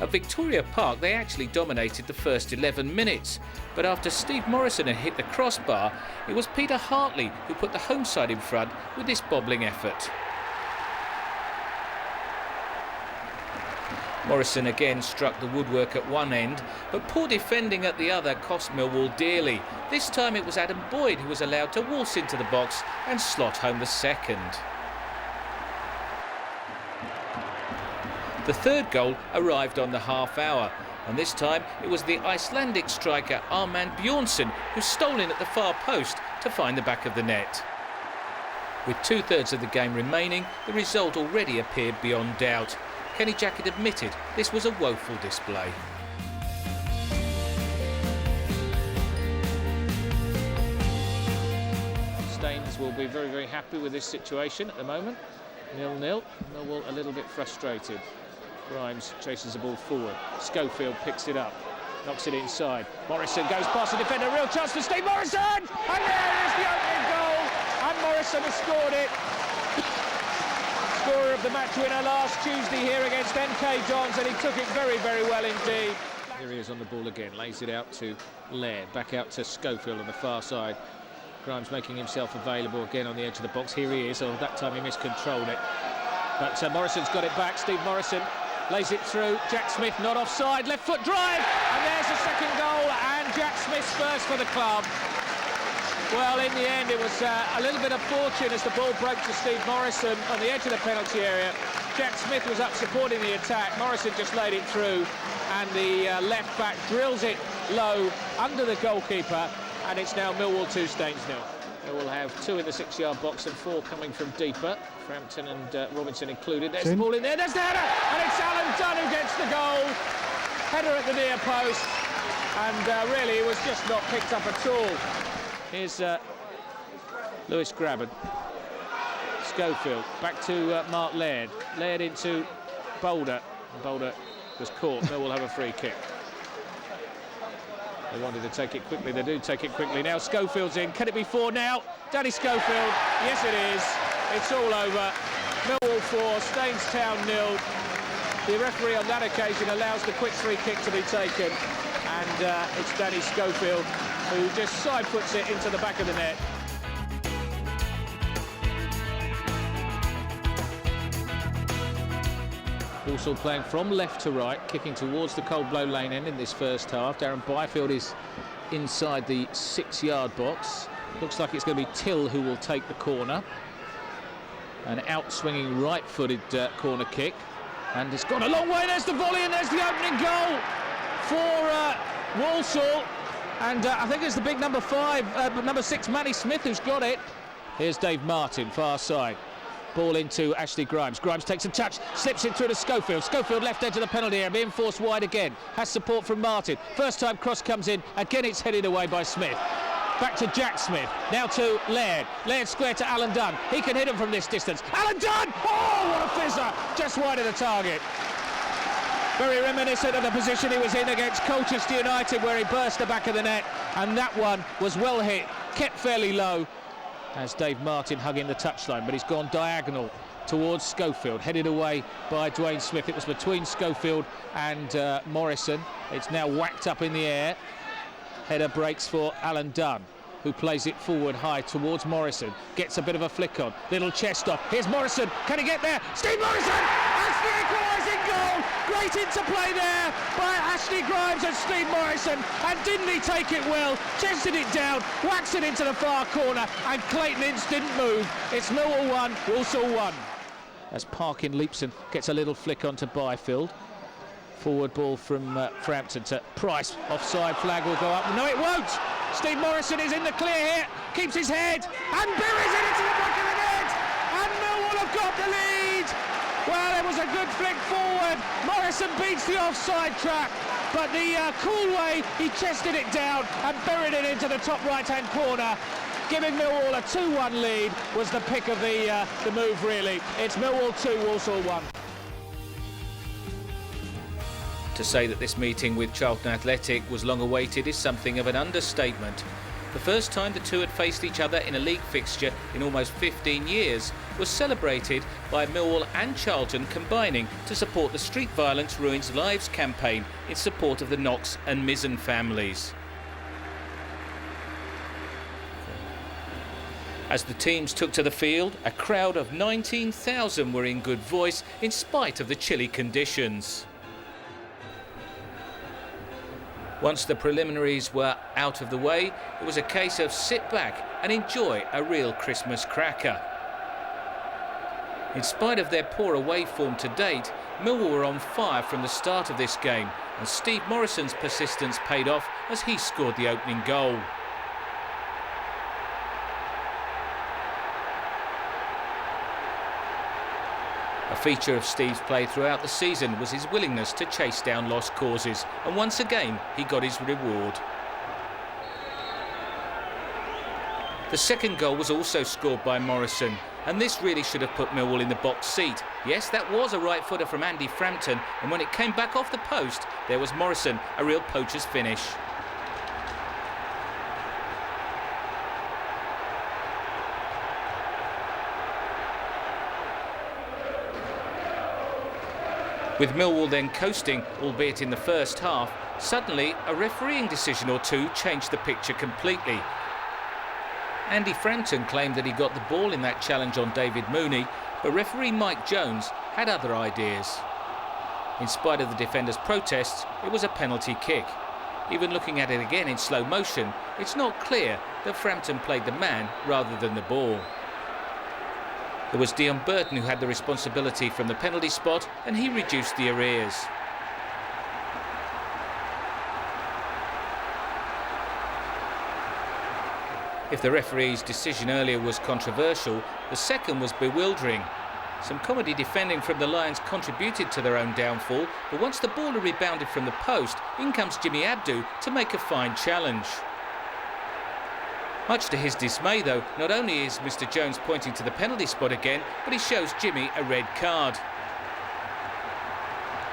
At Victoria Park, they actually dominated the first 11 minutes, but after Steve Morrison had hit the crossbar, it was Peter Hartley who put the home side in front with this bobbling effort. Morrison again struck the woodwork at one end, but poor defending at the other cost Millwall dearly. This time it was Adam Boyd who was allowed to waltz into the box and slot home the second. The third goal arrived on the half hour, and this time it was the Icelandic striker Armand Bjornsson who stole in at the far post to find the back of the net. With 2/3 of the game remaining, the result already appeared beyond doubt. Kenny Jackett admitted this was a woeful display. Staines will be very, very happy with this situation at the moment. 0-0. Millwall a little bit frustrated. Grimes chases the ball forward. Schofield picks it up, knocks it inside. Morrison goes past the defender. Real chance for Steve Morrison! And there is the opening goal! And Morrison has scored it. Scorer of the match winner last Tuesday here against MK Dons, and he took it very, very well indeed. Here he is on the ball again, lays it out to Laird, back out to Schofield on the far side. Grimes making himself available again on the edge of the box. Here he is, that time he miscontrolled it. But Morrison's got it back. Steve Morrison lays it through. Jack Smith not offside, left foot drive, and there's the second goal, and Jack Smith's first for the club. Well, in the end, it was a little bit of fortune as the ball broke to Steve Morrison on the edge of the penalty area. Jack Smith was up supporting the attack. Morrison just laid it through, and the left back drills it low under the goalkeeper, and it's now Millwall 2, Staines 0. They will have 2 in the 6-yard box and 4 coming from deeper. Frampton and Robinson included. There's the ball in there, there's the header, and it's Alan Dunn who gets the goal. Header at the near post, and really it was just not picked up at all. Here's Lewis Grabban. Schofield back to Mark Laird. Laird into Boulder. Boulder was caught. Millwall have a free kick. They wanted to take it quickly. They do take it quickly. Now Schofield's in. Can it be 4 now? Danny Schofield. Yes, it is. It's all over. Millwall 4, Staines Town 0. The referee on that occasion allows the quick free kick to be taken. And it's Danny Schofield who just side puts it into the back of the net. Also playing from left to right, kicking towards the Cold Blow Lane end in this first half. Darren Byfield is inside the 6-yard box. Looks like it's going to be Till who will take the corner. An out-swinging right-footed corner kick. And it's gone a long way. There's the volley, and there's the opening goal for Walsall. And I think it's the big number 6, Manny Smith, who's got it. Here's Dave Martin, far side. Ball into Ashley Grimes. Grimes takes a touch, slips it through to Schofield. Schofield left edge of the penalty area, being forced wide again. Has support from Martin. First time cross comes in. Again, it's headed away by Smith. Back to Jack Smith. Now to Laird. Laird square to Alan Dunn. He can hit him from this distance. Alan Dunn! Oh, what a fizzer! Just wide of the target. Very reminiscent of the position he was in against Colchester United, where he burst the back of the net. And that one was well hit, kept fairly low, as Dave Martin hugging the touchline, but he's gone diagonal towards Schofield, headed away by Dwayne Smith. It was between Schofield and Morrison. It's now whacked up in the air. Header breaks for Alan Dunn, who plays it forward high towards Morrison. Gets a bit of a flick on. Little chest off. Here's Morrison. Can he get there? Steve Morrison! That's the equalising goal! Great interplay there by Ashley Grimes and Steve Morrison. And didn't he take it well? Chested it down, whacks it into the far corner, and Clayton Ince didn't move. It's Millwall 1, Walsall 1. as Parkin leaps and gets a little flick onto Byfield. Forward ball from Frampton to Price. Offside flag will go up. No, it won't. Steve Morrison is in the clear here. Keeps his head and buries it into the back of the net. And Millwall have got the lead. Well, it was a good flick forward. Morrison beats the offside trap. But the cool way he chested it down and buried it into the top right-hand corner, giving Millwall a 2-1 lead, was the pick of the move, really. It's Millwall 2, Walsall 1. To say that this meeting with Charlton Athletic was long awaited is something of an understatement. The first time the two had faced each other in a league fixture in almost 15 years was celebrated by Millwall and Charlton combining to support the Street Violence Ruins Lives campaign in support of the Knox and Mizzen families. As the teams took to the field, a crowd of 19,000 were in good voice in spite of the chilly conditions. Once the preliminaries were out of the way, it was a case of sit back and enjoy a real Christmas cracker. In spite of their poor away form to date, Millwall were on fire from the start of this game, and Steve Morrison's persistence paid off as he scored the opening goal. A feature of Steve's play throughout the season was his willingness to chase down lost causes, and once again he got his reward. The second goal was also scored by Morrison, and this really should have put Millwall in the box seat. Yes, that was a right footer from Andy Frampton, and when it came back off the post, there was Morrison, a real poacher's finish. With Millwall then coasting, albeit in the first half, suddenly a refereeing decision or two changed the picture completely. Andy Frampton claimed that he got the ball in that challenge on David Mooney, but referee Mike Jones had other ideas. In spite of the defender's protests, it was a penalty kick. Even looking at it again in slow motion, it's not clear that Frampton played the man rather than the ball. It was Dion Burton who had the responsibility from the penalty spot, and he reduced the arrears. If the referee's decision earlier was controversial, the second was bewildering. Some comedy defending from the Lions contributed to their own downfall, but once the ball had rebounded from the post, in comes Jimmy Abdu to make a fine challenge. Much to his dismay, though, not only is Mr. Jones pointing to the penalty spot again, but he shows Jimmy a red card.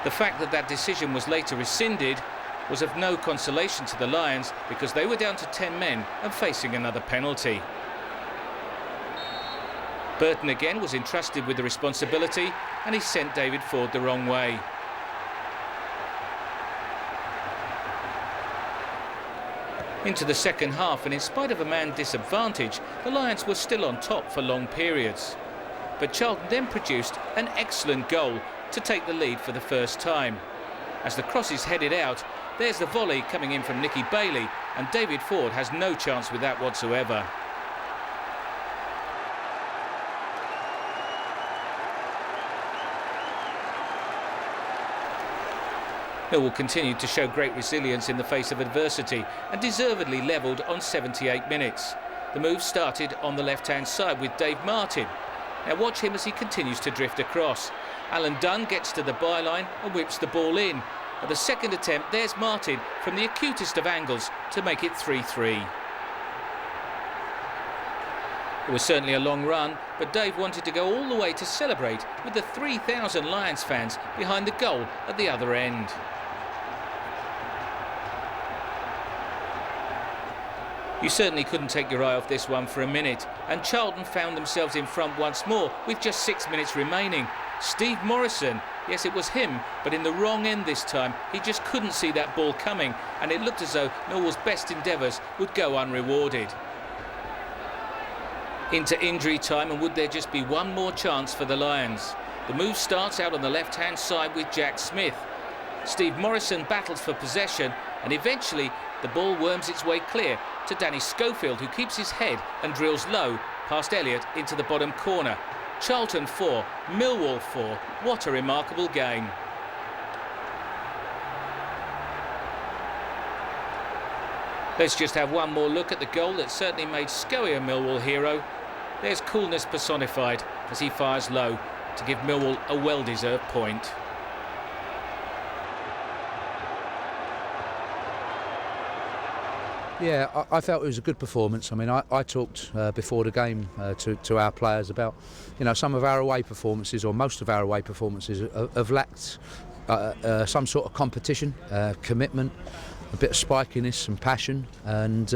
The fact that that decision was later rescinded was of no consolation to the Lions, because they were down to 10 men and facing another penalty. Burton again was entrusted with the responsibility, and he sent David Ford the wrong way. Into the second half, and in spite of a man disadvantage, the Lions were still on top for long periods. But Charlton then produced an excellent goal to take the lead for the first time. As the cross is headed out, there's the volley coming in from Nicky Bailey, and David Ford has no chance with that whatsoever. Millwall continued to show great resilience in the face of adversity and deservedly levelled on 78 minutes. The move started on the left-hand side with Dave Martin. Now watch him as he continues to drift across. Alan Dunn gets to the byline and whips the ball in. At the second attempt, there's Martin from the acutest of angles to make it 3-3. It was certainly a long run, but Dave wanted to go all the way to celebrate with the 3,000 Lions fans behind the goal at the other end. You certainly couldn't take your eye off this one for a minute, and Charlton found themselves in front once more with just 6 minutes remaining. Steve Morrison, yes, it was him, but in the wrong end this time. He just couldn't see that ball coming, and it looked as though Millwall's best endeavours would go unrewarded. Into injury time, and would there just be one more chance for the Lions? The move starts out on the left-hand side with Jack Smith. Steve Morrison battles for possession, and eventually the ball worms its way clear to Danny Schofield, who keeps his head and drills low past Elliott into the bottom corner. Charlton 4, Millwall 4. What a remarkable game. Let's just have one more look at the goal that certainly made Scully a Millwall hero. There's coolness personified as he fires low to give Millwall a well-deserved point. Yeah, I felt it was a good performance. I mean, I talked before the game to our players about, some of our away performances, or most of our away performances, have lacked some sort of competition, commitment, a bit of spikiness and passion, and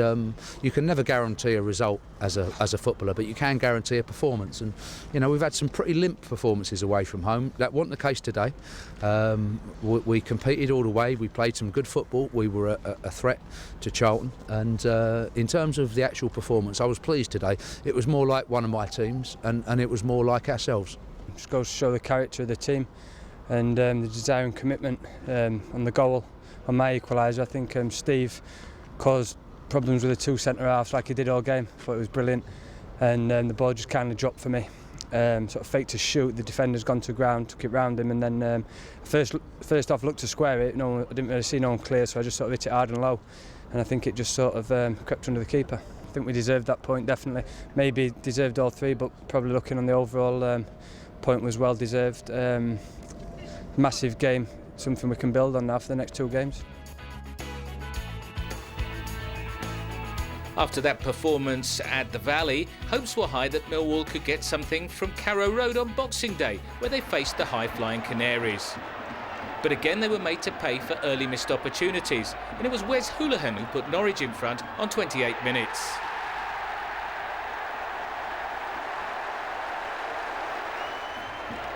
you can never guarantee a result as a footballer, but you can guarantee a performance. And we've had some pretty limp performances away from home. That wasn't the case today. We competed all the way. We played some good football. We were a threat to Charlton, and in terms of the actual performance, I was pleased today. It was more like one of my teams, and it was more like ourselves. It just goes to show the character of the team and the desire and commitment on the goal. On my equaliser, I think Steve caused problems with the two centre-halves like he did all game. I thought it was brilliant, and the ball just kind of dropped for me. Sort of faked to shoot, the defender's gone to ground, took it round him, and then first off looked to square it. I didn't really see no one clear, so I just sort of hit it hard and low, and I think it just sort of crept under the keeper. I think we deserved that point, definitely. Maybe deserved all three, but probably looking on the overall point was well deserved. Massive game. Something we can build on now for the next two games. After that performance at the Valley, hopes were high that Millwall could get something from Carrow Road on Boxing Day, where they faced the high-flying Canaries. But again they were made to pay for early missed opportunities, and it was Wes Hoolahan who put Norwich in front on 28 minutes.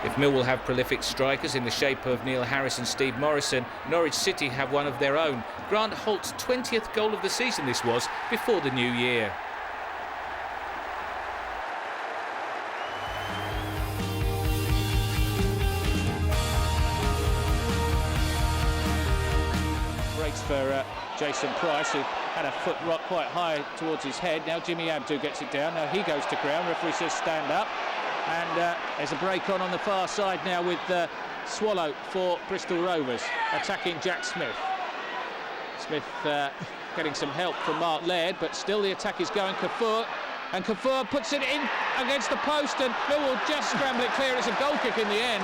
If Millwall have prolific strikers in the shape of Neil Harris and Steve Morrison, Norwich City have one of their own. Grant Holt's 20th goal of the season this was, before the new year. Breaks for Jason Price, who had a foot rock quite high towards his head. Now Jimmy Abdu gets it down. Now he goes to ground. Referee says stand up. And there's a break on the far side now with Swallow for Bristol Rovers, attacking Jack Smith. Smith getting some help from Mark Laird, but still the attack is going. Kafur, and Kafur puts it in against the post, and Millwall just scramble it clear. It's a goal kick in the end,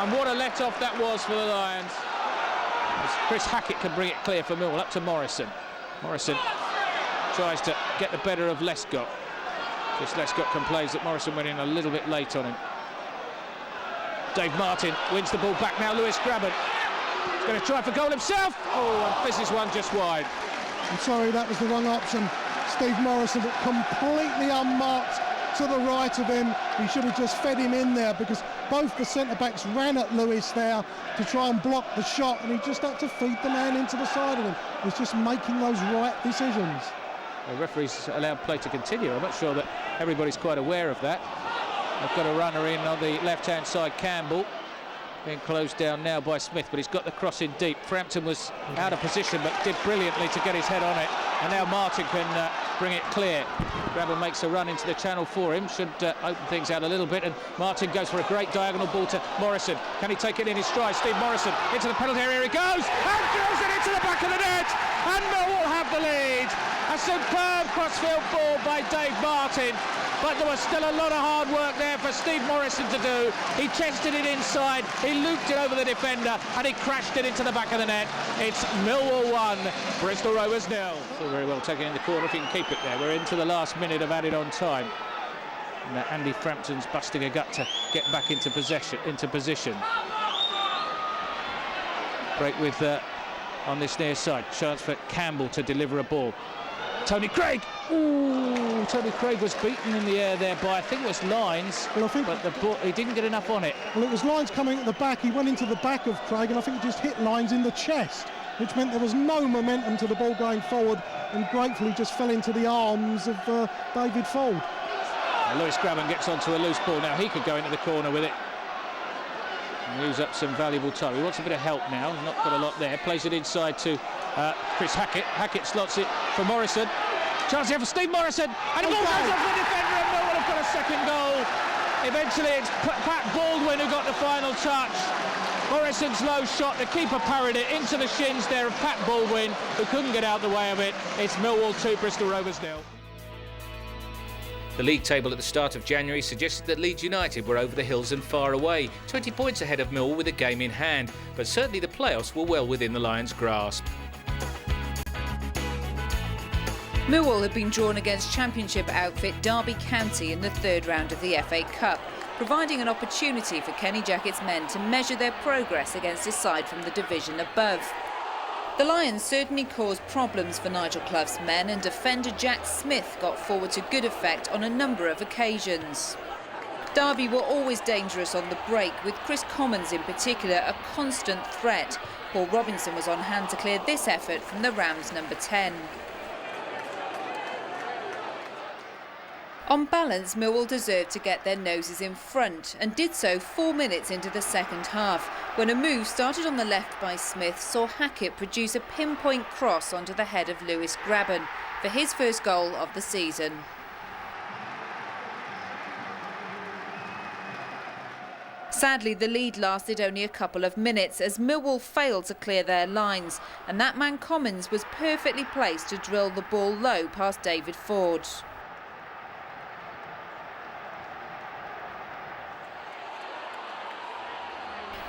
and what a let-off that was for the Lions. As Chris Hackett can bring it clear for Millwall, up to Morrison. Morrison tries to get the better of Lescott. Just Lescott complains that Morrison went in a little bit late on him. Dave Martin wins the ball back now. Lewis Grabban is going to try for goal himself. Oh, and this is one just wide. I'm sorry, that was the wrong option. Steve Morrison, but completely unmarked to the right of him. He should have just fed him in there, because both the centre-backs ran at Lewis there to try and block the shot, and he just had to feed the man into the side of him. He's just making those right decisions. The referee's allowed play to continue. I'm not sure that everybody's quite aware of that. They've got a runner in on the left-hand side, Campbell, being closed down now by Smith, but he's got the cross in deep. Frampton was out of position, but did brilliantly to get his head on it, and now Martin can bring it clear. Grabban makes a run into the channel for him, should open things out a little bit, and Martin goes for a great diagonal ball to Morrison. Can he take it in his stride? Steve Morrison into the penalty area, he goes, and drills it into the back of the net, and Millwall have the lead. A superb crossfield ball by Dave Martin, but there was still a lot of hard work there for Steve Morrison to do. He chested it inside, he looped it over the defender, and he crashed it into the back of the net. It's Millwall 1, Bristol Rovers 0. Still very well taken in the corner if he can keep it there. We're into the last minute of added on time. And Andy Frampton's busting a gut to get back into position. Break with on this near side. Chance for Campbell to deliver a ball. Tony Craig. Ooh, Tony Craig was beaten in the air there by, I think it was Lines, well, but the ball, he didn't get enough on it. Well, it was Lines coming at the back. He went into the back of Craig, and I think it just hit Lines in the chest, which meant there was no momentum to the ball going forward, and gratefully just fell into the arms of David Ford. Lewis Grabban gets onto a loose ball. Now he could go into the corner with it and use up some valuable time. He wants a bit of help now. He's not got a lot there. Plays it inside to Chris Hackett. Hackett slots it for Morrison. Chance here for Steve Morrison, and the ball goes off the defender, and Millwall have got a second goal. Eventually it's Pat Baldwin who got the final touch. Morrison's low shot, the keeper parried it into the shins there of Pat Baldwin, who couldn't get out the way of it. It's Millwall 2, Bristol Rovers 0. The league table at the start of January suggested that Leeds United were over the hills and far away, 20 points ahead of Millwall with a game in hand, but certainly the playoffs were well within the Lions' grasp. Millwall had been drawn against Championship outfit Derby County in the third round of the FA Cup, providing an opportunity for Kenny Jackett's men to measure their progress against a side from the division above. The Lions certainly caused problems for Nigel Clough's men, and defender Jack Smith got forward to good effect on a number of occasions. Derby were always dangerous on the break, with Chris Commons in particular a constant threat. Paul Robinson was on hand to clear this effort from the Rams' number 10. On balance, Millwall deserved to get their noses in front, and did so 4 minutes into the second half, when a move started on the left by Smith saw Hackett produce a pinpoint cross onto the head of Lewis Grabban for his first goal of the season. Sadly, the lead lasted only a couple of minutes as Millwall failed to clear their lines, and that man Commons was perfectly placed to drill the ball low past David Ford.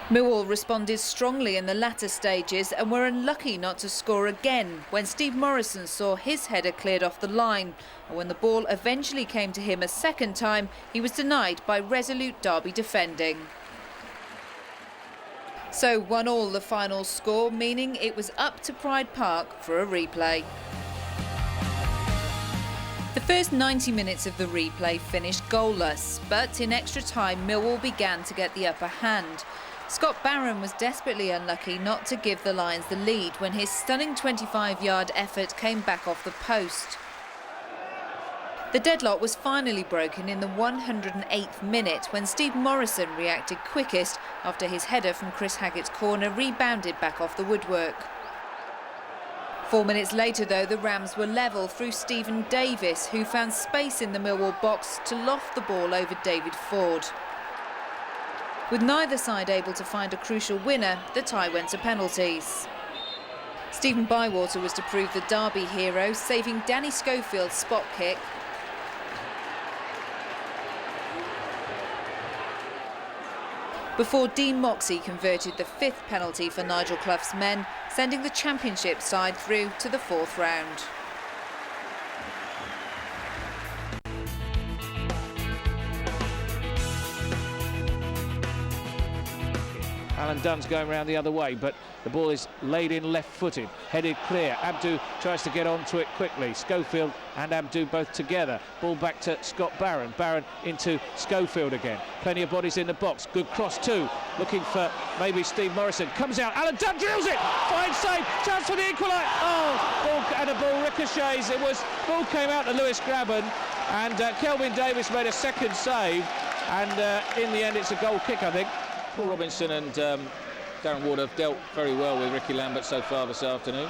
Millwall responded strongly in the latter stages and were unlucky not to score again when Steve Morrison saw his header cleared off the line, and when the ball eventually came to him a second time, he was denied by resolute Derby defending. So 1-1 the final score, meaning it was up to Pride Park for a replay. The first 90 minutes of the replay finished goalless, but in extra time Millwall began to get the upper hand. Scott Barron was desperately unlucky not to give the Lions the lead when his stunning 25-yard effort came back off the post. The deadlock was finally broken in the 108th minute when Steve Morrison reacted quickest after his header from Chris Hackett's corner rebounded back off the woodwork. 4 minutes later, though, the Rams were level through Stephen Davis, who found space in the Millwall box to loft the ball over David Ford. With neither side able to find a crucial winner, the tie went to penalties. Stephen Bywater was to prove the Derby hero, saving Danny Schofield's spot kick. Before Dean Moxey converted the fifth penalty for Nigel Clough's men, sending the Championship side through to the fourth round. Alan Dunn's going round the other way, but the ball is laid in left-footed, headed clear. Abdu tries to get onto it quickly. Schofield and Abdu both together. Ball back to Scott Barron. Barron into Schofield again. Plenty of bodies in the box. Good cross too. Looking for maybe Steve Morrison. Comes out. Alan Dunn drills it. Fine save. Chance for the equaliser. Oh, and a ball ricochets. Ball came out to Lewis Grabban, and Kelvin Davis made a second save. And in the end, it's a goal kick, I think. Paul Robinson and Darren Ward have dealt very well with Ricky Lambert so far this afternoon.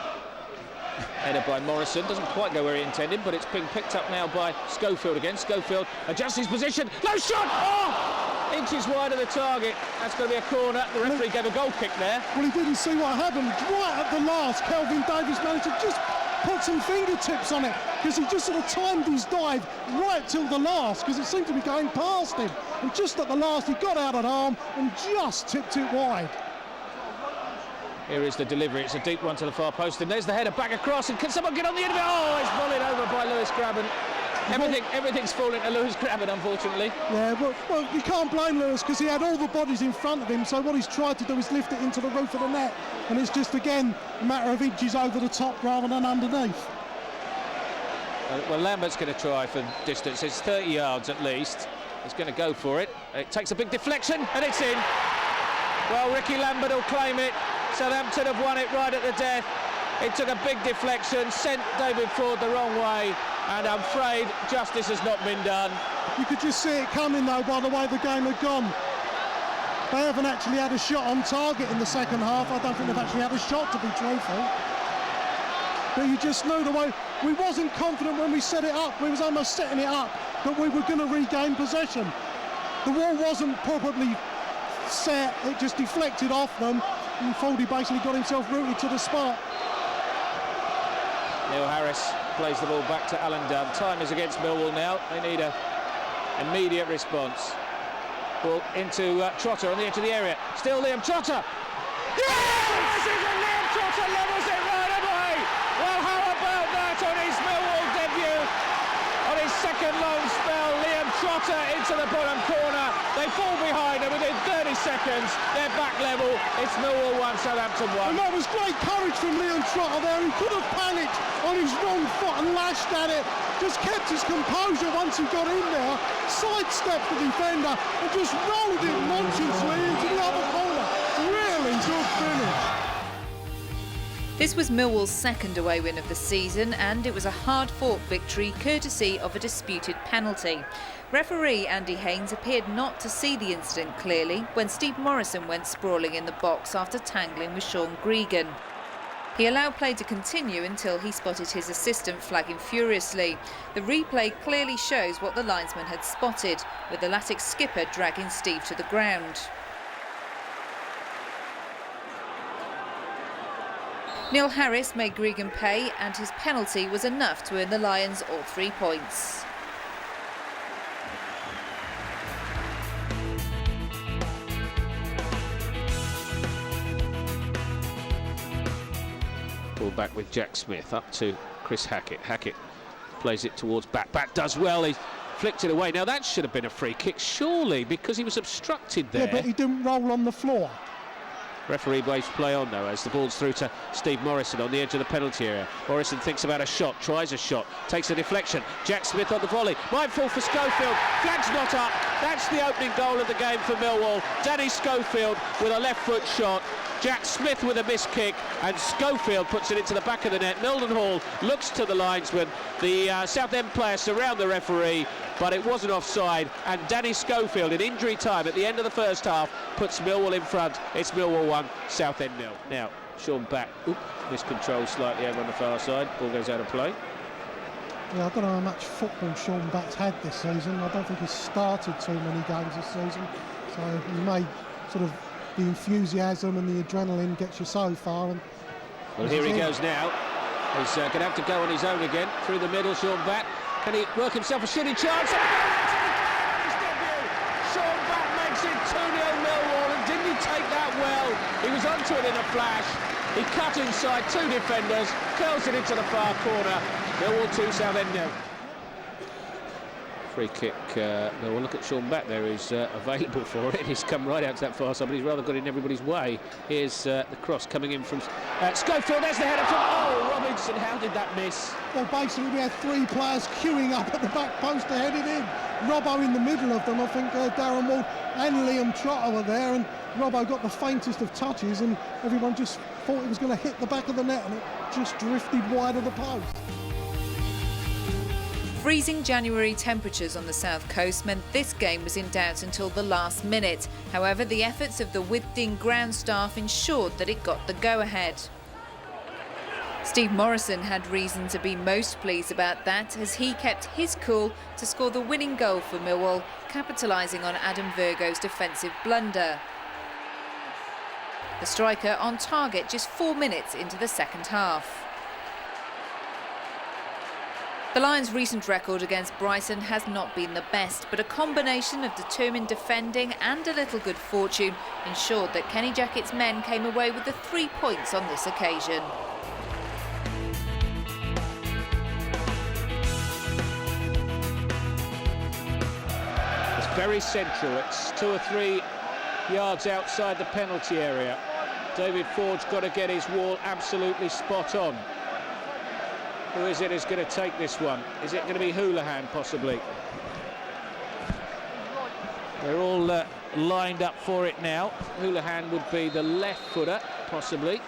Headed by Morrison, doesn't quite go where he intended, but it's being picked up now by Schofield again. Schofield adjusts his position, low shot! Oh! Inches wide of the target. That's going to be a corner. The referee gave a goal kick there. Well, he didn't see what happened. Right at the last, Kelvin Davis managed to just put some fingertips on it, because he just sort of timed his dive right till the last, because it seemed to be going past him. And just at the last, he got out an arm and just tipped it wide. Here is the delivery. It's a deep one to the far post, and there's the header back across. And can someone get on the end of it? Oh, it's volleyed over by Lewis Grabban. Everything's falling to Lewis Grabban, unfortunately. Yeah, well, you can't blame Lewis, because he had all the bodies in front of him, so what he's tried to do is lift it into the roof of the net, and it's just, again, a matter of inches over the top rather than underneath. Well, Lambert's going to try for distance. It's 30 yards at least. He's going to go for it. It takes a big deflection, and it's in. Well, Ricky Lambert will claim it. Southampton have won it right at the death. It took a big deflection, sent David Ford the wrong way, and I'm afraid justice has not been done. You could just see it coming, though, by the way the game had gone. They haven't actually had a shot on target in the second half. I don't think they've actually had a shot, to be truthful. But you just knew the way. We wasn't confident when we set it up. We was almost setting it up that we were going to regain possession. the wall wasn't probably set, it just deflected off them, and Foldy basically got himself rooted to the spot. Neil Harris plays the ball back to Alan Dunn. Time is against Millwall now. They need an immediate response. Ball into Trotter on the edge of the area. Still Liam Trotter. Yes! Liam Trotter levels it right away. Well, how about that on his Millwall debut? On his second long spell, Liam Trotter into the bottom corner. They fall behind, and within 30 seconds, they're back level. It's Millwall 1, Southampton 1. And that was great courage from Liam Trotter there. He could have panicked on his wrong foot and lashed at it. Just kept his composure once he got in there, sidestepped the defender, and just rolled it nonsensely into the other corner. Really good finish. This was Millwall's second away win of the season, and it was a hard-fought victory courtesy of a disputed penalty. Referee Andy Haynes appeared not to see the incident clearly when Steve Morrison went sprawling in the box after tangling with Sean Gregan. He allowed play to continue until he spotted his assistant flagging furiously. The replay clearly shows what the linesman had spotted, with the Latics skipper dragging Steve to the ground. Neil Harris made Gregan pay, and his penalty was enough to earn the Lions all 3 points. Ball back with Jack Smith, up to Chris Hackett. Hackett plays it towards Bat. Bat does well, he flicked it away. Now that should have been a free kick, surely, because he was obstructed there. Yeah, but he didn't roll on the floor. Referee waves play on though as the ball's through to Steve Morrison on the edge of the penalty area. Morrison thinks about a shot, tries a shot, takes a deflection. Jack Smith on the volley, might fall for Schofield. Flag's not up. That's the opening goal of the game for Millwall. Danny Schofield with a left foot shot. Jack Smith with a missed kick, and Schofield puts it into the back of the net. Mildenhall looks to the linesman. The Southend players surround the referee, but it wasn't offside, and Danny Schofield in injury time at the end of the first half puts Millwall in front. It's Millwall 1, Southend 0. Now Sean Batt, miscontrolled slightly over on the far side, ball goes out of play. Yeah, I don't know how much football Sean Batt's had this season. I don't think he's started too many games this season, so he may sort of the enthusiasm and the adrenaline gets you so far. And well, here he goes now. He's going to have to go on his own again through the middle. Sean Batt, can he work himself a shooting chance? His debut. Sean Batt makes it 2-0 Millwall, and didn't he take that well? He was onto it in a flash. He cut inside two defenders, curls it into the far corner. Millwall 2, Southend 0. Free kick. Well, look at Sean Batt there, he's available for it. He's come right out to that far side, but he's rather got in everybody's way. Here's the cross coming in from Schofield. There's the header from Robinson. How did that miss? Well, basically we had three players queuing up at the back post to head it in. Robbo in the middle of them. I think Darren Ward and Liam Trotter were there, and Robbo got the faintest of touches, and everyone just thought it was going to hit the back of the net, and it just drifted wide of the post. Freezing January temperatures on the south coast meant this game was in doubt until the last minute. However, the efforts of the Withdean ground staff ensured that it got the go-ahead. Steve Morrison had reason to be most pleased about that, as he kept his cool to score the winning goal for Millwall, capitalising on Adam Virgo's defensive blunder. The striker on target just 4 minutes into the second half. The Lions' recent record against Brighton has not been the best, but a combination of determined defending and a little good fortune ensured that Kenny Jackett's men came away with the 3 points on this occasion. It's very central. It's 2 or 3 yards outside the penalty area. David Ford's got to get his wall absolutely spot on. Who is it who's going to take this one? Is it going to be Houlihan, possibly? They're all lined up for it now. Houlihan would be the left footer, possibly.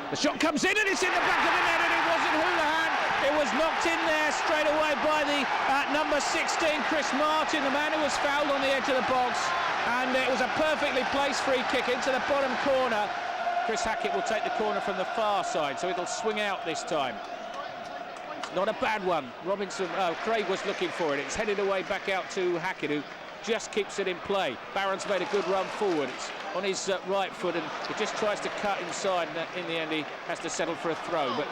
The shot comes in, and it's in the back of the net, and it wasn't Houlihan. It was knocked in there straight away by the number 16, Chris Martin, the man who was fouled on the edge of the box. And it was a perfectly placed free kick into the bottom corner. Chris Hackett will take the corner from the far side, so it'll swing out this time. It's not a bad one. Craig was looking for it. It's headed away back out to Hackett, who just keeps it in play. Barron's made a good run forward. It's on his right foot, and he just tries to cut inside. And in the end, he has to settle for a throw. But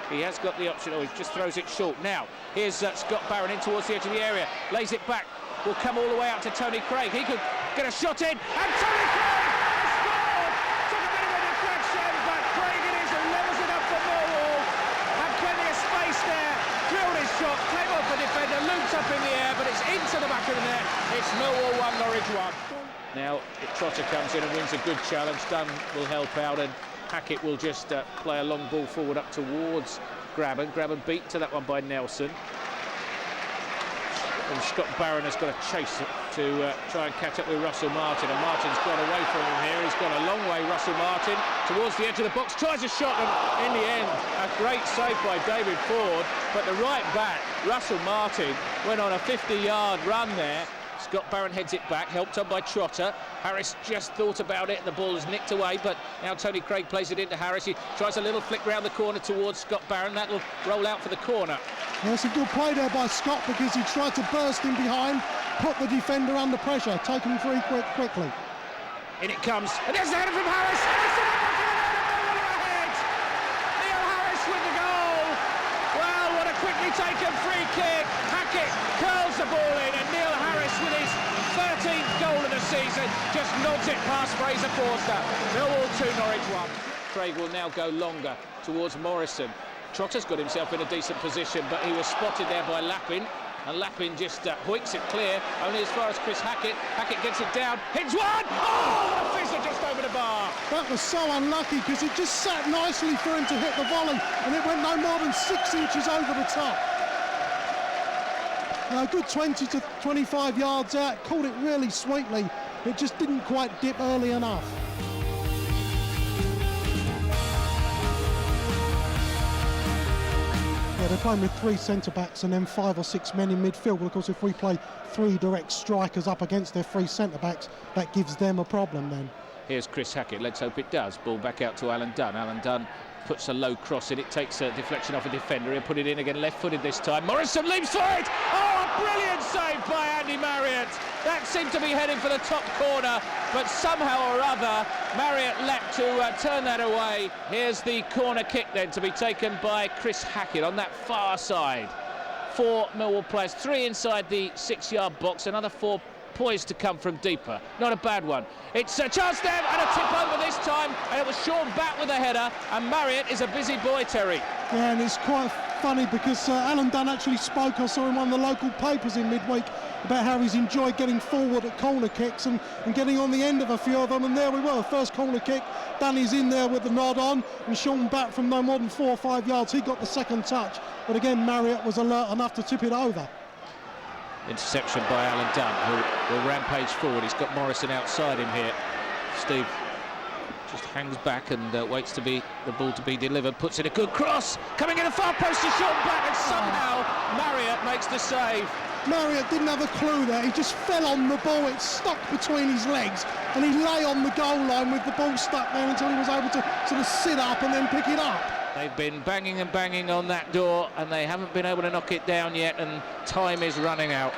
he has got the option, or he just throws it short. Now, here's Scott Barron in towards the edge of the area. Lays it back. Will come all the way out to Tony Craig. He could get a shot in. And Tony Craig has scored! Took a bit of a deflection, but Craig it is who levels it up for Millwall. Had plenty of space there. Drilled his shot, came off the defender, looped up in the air, but it's into the back of the net. It's Millwall 1, Norwich 1. Now Trotter comes in and wins a good challenge. Dunn will help out, and Hackett will just play a long ball forward up towards Grabban. Grabban beat to that one by Nelson. And Scott Barron has got a chase to try and catch up with Russell Martin, and Martin's gone away from him here. He's gone a long way, Russell Martin, towards the edge of the box, tries a shot, and in the end, a great save by David Ford. But the right back, Russell Martin, went on a 50-yard run there. Scott Barron heads it back, helped on by Trotter. Harris just thought about it, and the ball is nicked away, but now Tony Craig plays it into Harris. He tries a little flick round the corner towards Scott Barron. That'll roll out for the corner. Yeah, it's a good play there by Scott, because he tried to burst in behind, put the defender under pressure, take him free quickly. In it comes, and there's the header from Harris. And it's ahead. Neil Harris with the goal. Well, what a quickly taken free kick. Hackett curls the ball in, and Neil Harris with his 13th goal of the season just nods it past Fraser Forster. Millwall 2, Norwich 1. Craig will now go longer towards Morrison. Trotter's got himself in a decent position, but he was spotted there by Lappin, and Lappin just hoiks it clear, only as far as Chris Hackett. Hackett gets it down, hits one! Oh, what a fizzer just over the bar! That was so unlucky, because it just sat nicely for him to hit the volley, and it went no more than 6 inches over the top. A good 20 to 25 yards out, caught it really sweetly. It just didn't quite dip early enough. Yeah, they're playing with 3 centre-backs and then 5 or 6 men in midfield. Of course, if we play 3 direct strikers up against their 3 centre-backs, that gives them a problem then. Here's Chris Hackett, let's hope it does. Ball back out to Alan Dunn. Alan Dunn puts a low cross in. It takes a deflection off a defender. He'll put it in again, left-footed this time. Morrison leaps for it! Oh, a brilliant save by Andy Marriott. That seemed to be heading for the top corner, but somehow or other, Marriott leapt to turn that away. Here's the corner kick then to be taken by Chris Hackett on that far side. 4 Millwall players, 3 inside the 6-yard box, another 4 poised to come from deeper. Not a bad one. It's a chance there, and a tip over this time, and it was Sean Batt with a header, and Marriott is a busy boy, Terry. Yeah, and it's quite funny, because Alan Dunn actually spoke, I saw in one of the local papers in midweek, about how he's enjoyed getting forward at corner kicks and getting on the end of a few of them, and there we were, first corner kick, Danny's in there with the nod on, and Sean Batt from no more than 4 or 5 yards, he got the second touch, but again Marriott was alert enough to tip it over. Interception by Alan Dunn, who will rampage forward. He's got Morrison outside him here. Steve just hangs back and waits to be the ball to be delivered, puts in a good cross, coming in the far post to Sean Batt, and somehow Marriott makes the save. Marriott didn't have a clue there, he just fell on the ball, it stuck between his legs, and he lay on the goal line with the ball stuck there until he was able to sort of sit up and then pick it up. They've been banging and banging on that door, and they haven't been able to knock it down yet, and time is running out.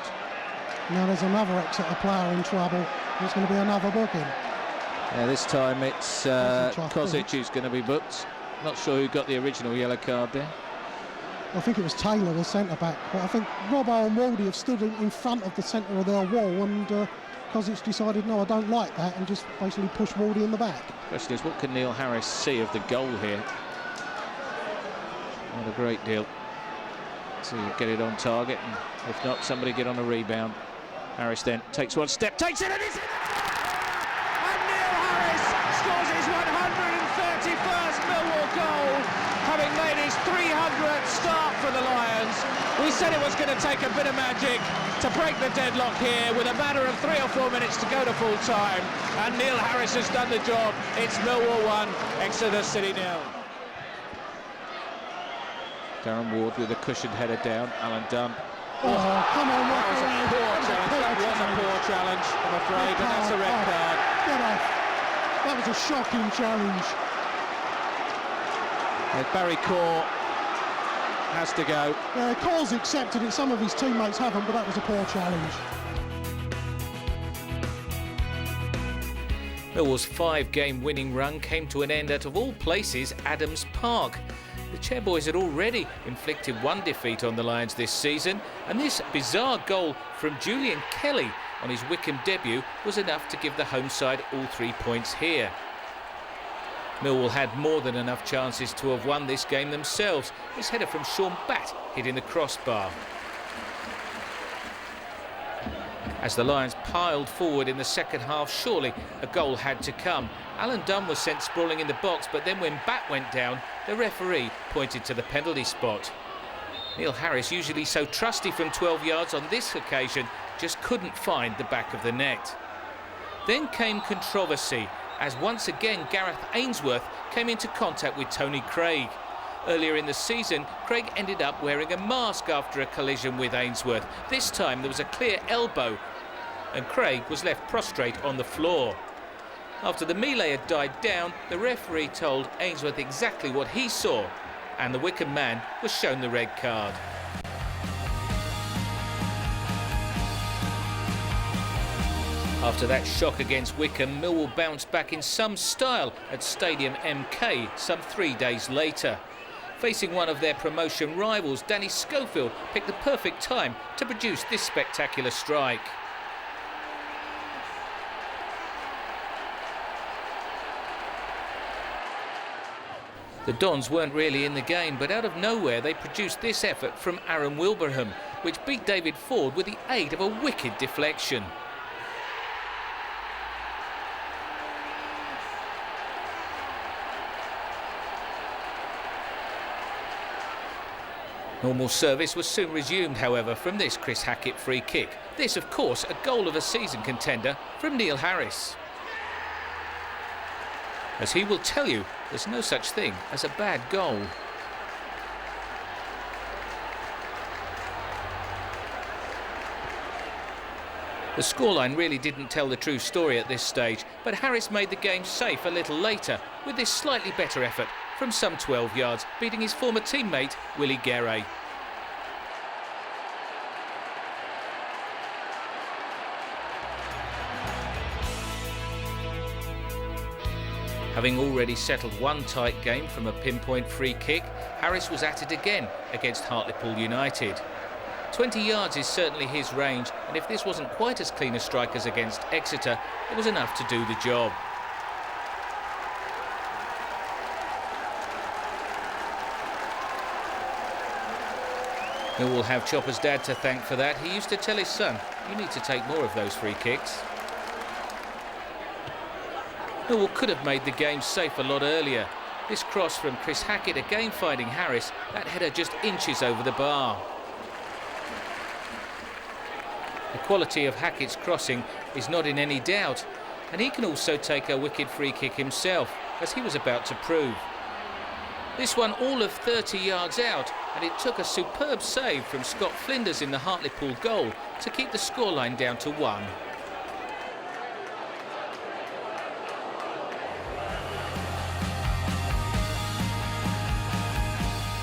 Now there's another Exeter player in trouble. There's going to be another booking. Yeah, this time it's Kozic who's going to be booked. Not sure who got the original yellow card there. I think it was Taylor, the centre-back. But I think Robbo and Waldy have stood in front of the centre of their wall, and Kozic decided, no, I don't like that, and just basically pushed Waldy in the back. The question is, what can Neil Harris see of the goal here? Not a great deal. So you get it on target, and if not, somebody get on a rebound. Harris then takes one step, takes it, and it's in! And Neil Harris scores his 131st Millwall goal, having made his 300th start for the Lions. We said it was going to take a bit of magic to break the deadlock here, with a matter of 3 or 4 minutes to go to full time, and Neil Harris has done the job. It's Millwall 1, Exeter City 0. Darren Ward with a cushioned header down. Alan Dunn. Oh, come on, that was a poor challenge. That was a poor challenge, I'm afraid, and that's a red card. Get off. That was a shocking challenge. Barry Corr has to go. Cole's accepted it, some of his teammates haven't, but that was a poor challenge. Millwall's 5-game winning run came to an end at, of all places, Adams Park. The Chairboys had already inflicted one defeat on the Lions this season, and this bizarre goal from Julian Kelly on his Wycombe debut was enough to give the home side all 3 points here. Millwall had more than enough chances to have won this game themselves. This header from Sean Batt hitting the crossbar. As the Lions piled forward in the second half, surely a goal had to come. Alan Dunn was sent sprawling in the box, but then when Batt went down, the referee pointed to the penalty spot. Neil Harris, usually so trusty from 12 yards on this occasion, just couldn't find the back of the net. Then came controversy, as once again Gareth Ainsworth came into contact with Tony Craig. Earlier in the season, Craig ended up wearing a mask after a collision with Ainsworth. This time there was a clear elbow and Craig was left prostrate on the floor. After the melee had died down, the referee told Ainsworth exactly what he saw, and the Wycombe man was shown the red card. After that shock against Wycombe, Millwall bounced back in some style at Stadium MK some 3 days later. Facing one of their promotion rivals, Danny Schofield picked the perfect time to produce this spectacular strike. The Dons weren't really in the game, but out of nowhere they produced this effort from Aaron Wilbraham, which beat David Ford with the aid of a wicked deflection. Normal service was soon resumed, however, from this Chris Hackett free kick. This, of course, a goal of a season contender from Neil Harris. As he will tell you, there's no such thing as a bad goal. The scoreline really didn't tell the true story at this stage, but Harris made the game safe a little later with this slightly better effort from some 12 yards, beating his former teammate Willie Guerre. Having already settled one tight game from a pinpoint free kick, Harris was at it again against Hartlepool United. 20 yards is certainly his range, and if this wasn't quite as clean a strike as against Exeter, it was enough to do the job. Millwall have Chopper's dad to thank for that. He used to tell his son, you need to take more of those free kicks. Millwall could have made the game safe a lot earlier. This cross from Chris Hackett again finding Harris, that header just inches over the bar. The quality of Hackett's crossing is not in any doubt, and he can also take a wicked free kick himself, as he was about to prove. This one all of 30 yards out, and it took a superb save from Scott Flinders in the Hartlepool goal to keep the scoreline down to 1.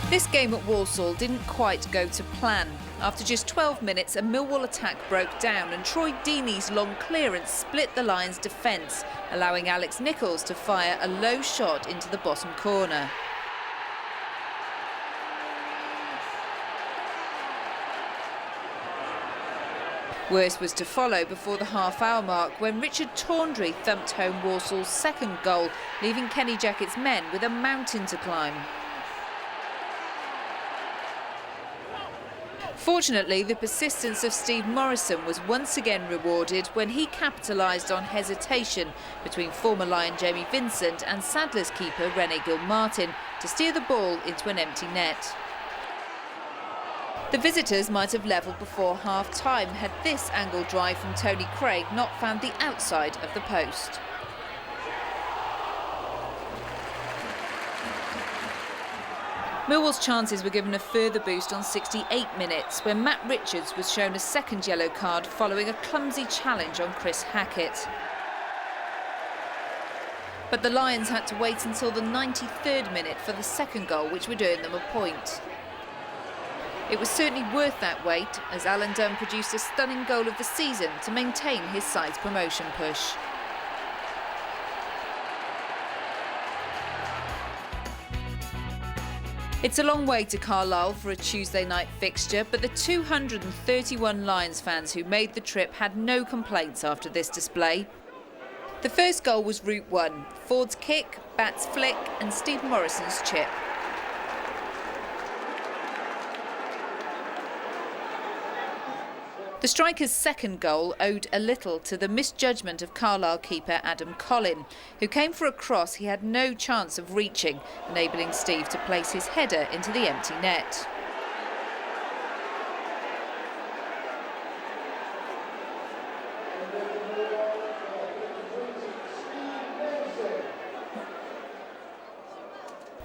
This game at Walsall didn't quite go to plan. After just 12 minutes, a Millwall attack broke down and Troy Deeney's long clearance split the Lions' defence, allowing Alex Nichols to fire a low shot into the bottom corner. Worse was to follow before the half-hour mark when Richard Tawndry thumped home Walsall's second goal, leaving Kenny Jackett's men with a mountain to climb. Fortunately, the persistence of Steve Morrison was once again rewarded when he capitalised on hesitation between former Lion Jamie Vincent and Sadler's keeper René Gilmartin to steer the ball into an empty net. The visitors might have levelled before half-time had this angled drive from Tony Craig not found the outside of the post. Millwall's chances were given a further boost on 68 minutes when Matt Richards was shown a second yellow card following a clumsy challenge on Chris Hackett. But the Lions had to wait until the 93rd minute for the second goal, which would earn them a point. It was certainly worth that wait, as Alan Dunn produced a stunning goal of the season to maintain his side's promotion push. It's a long way to Carlisle for a Tuesday night fixture, but the 231 Lions fans who made the trip had no complaints after this display. The first goal was Route 1, Ford's kick, Bat's flick and Steve Morrison's chip. The striker's second goal owed a little to the misjudgment of Carlisle keeper Adam Collin, who came for a cross he had no chance of reaching, enabling Steve to place his header into the empty net.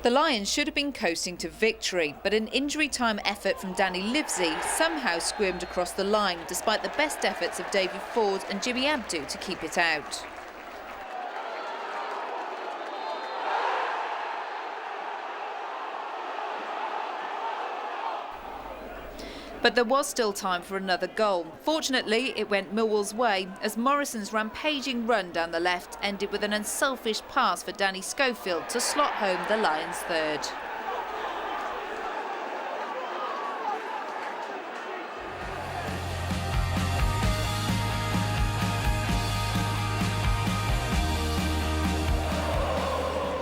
The Lions should have been coasting to victory, but an injury-time effort from Danny Livesey somehow squirmed across the line, despite the best efforts of David Ford and Jimmy Abdu to keep it out. But there was still time for another goal. Fortunately, it went Millwall's way, as Morrison's rampaging run down the left ended with an unselfish pass for Danny Schofield to slot home the Lions' third.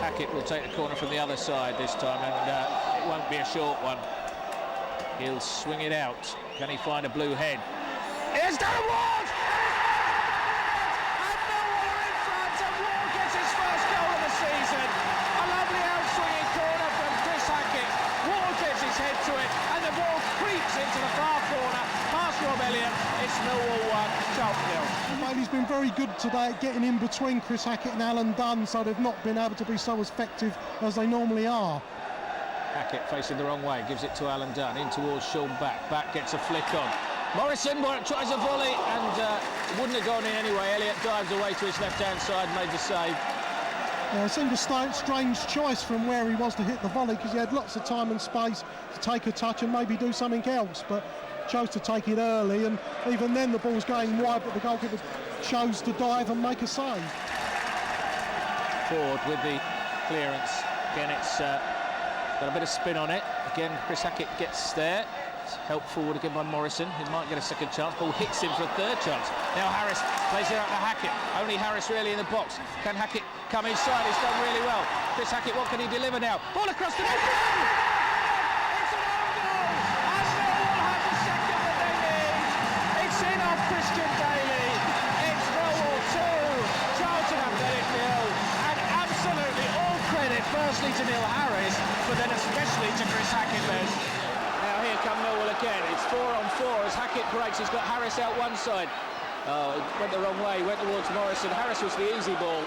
Hackett will take the corner from the other side this time, and it won't be a short one. He'll swing it out. Can he find a blue head? Here's Darren Ward! And Millwall are in front, and Ward gets his first goal of the season. A lovely out-swinging corner from Chris Hackett. Ward gets his head to it, and the ball creeps into the far corner. Past Rob Elliott, it's Millwall 1, Charlton 0. He's been very good today at getting in between Chris Hackett and Alan Dunn, so they've not been able to be so effective as they normally are. Hackett facing the wrong way, gives it to Alan Dunn, in towards Sean Batt. Batt gets a flick on. Morrison tries a volley and wouldn't have gone in anyway. Elliott dives away to his left-hand side, made the save. Yeah, it seemed a strange choice from where he was to hit the volley, because he had lots of time and space to take a touch and maybe do something else, but chose to take it early, and even then the ball's going wide, but the goalkeeper chose to dive and make a save. Ford with the clearance. Again, it's got a bit of spin on it. Again, Chris Hackett gets there. It's helped forward again by Morrison. He might get a second chance. Ball hits him for a third chance. Now Harris plays it out to Hackett. Only Harris really in the box. Can Hackett come inside? He's done really well. Chris Hackett, what can he deliver now? Ball across the net. It's an own goal! And Millwall have the second that they need. It's in off Christian Daly. It's Millwall 2. Charlton Athletic 0. And absolutely all credit firstly to Neil Harris, but then especially to Chris Hackett then. Now here come Millwall again. It's 4-on-4 as Hackett breaks. He's got Harris out one side. Oh, it went the wrong way. Went towards Morrison. Harris was the easy ball.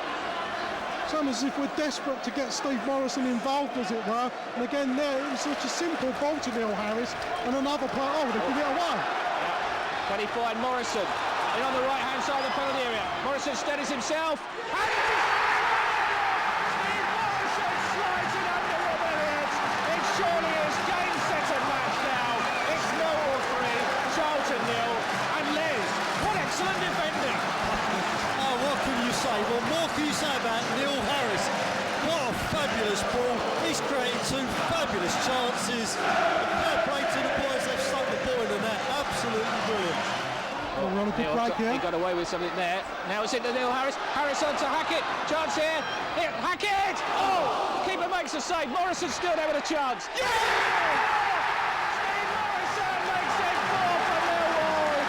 It's almost as if we're desperate to get Steve Morrison involved, as it were. And again, there it was such a simple ball to Neil Harris, and another player. Oh, they give it away. Yeah. Can he find Morrison? In on the right-hand side of the penalty area. Morrison steadies himself. And it is Steve Morrison slides it under Rob Elliott. It surely is game, set and match now. It's Millwall 3, Charlton 0. And Les, what excellent defending. Oh, what can you say? Well, more can you say about Neil Harris? What a fabulous ball. He's created two fabulous chances. Fair play to the boys, they've stuck the ball in the net. Absolutely brilliant. He got away with something there. Now it's into Neil Harris. Harris on to Hackett. Chance here. Here, Hackett! Oh! The keeper makes a save. Morrison still there with a chance. Yeah! Steve Morrison makes it 4 for Millwall.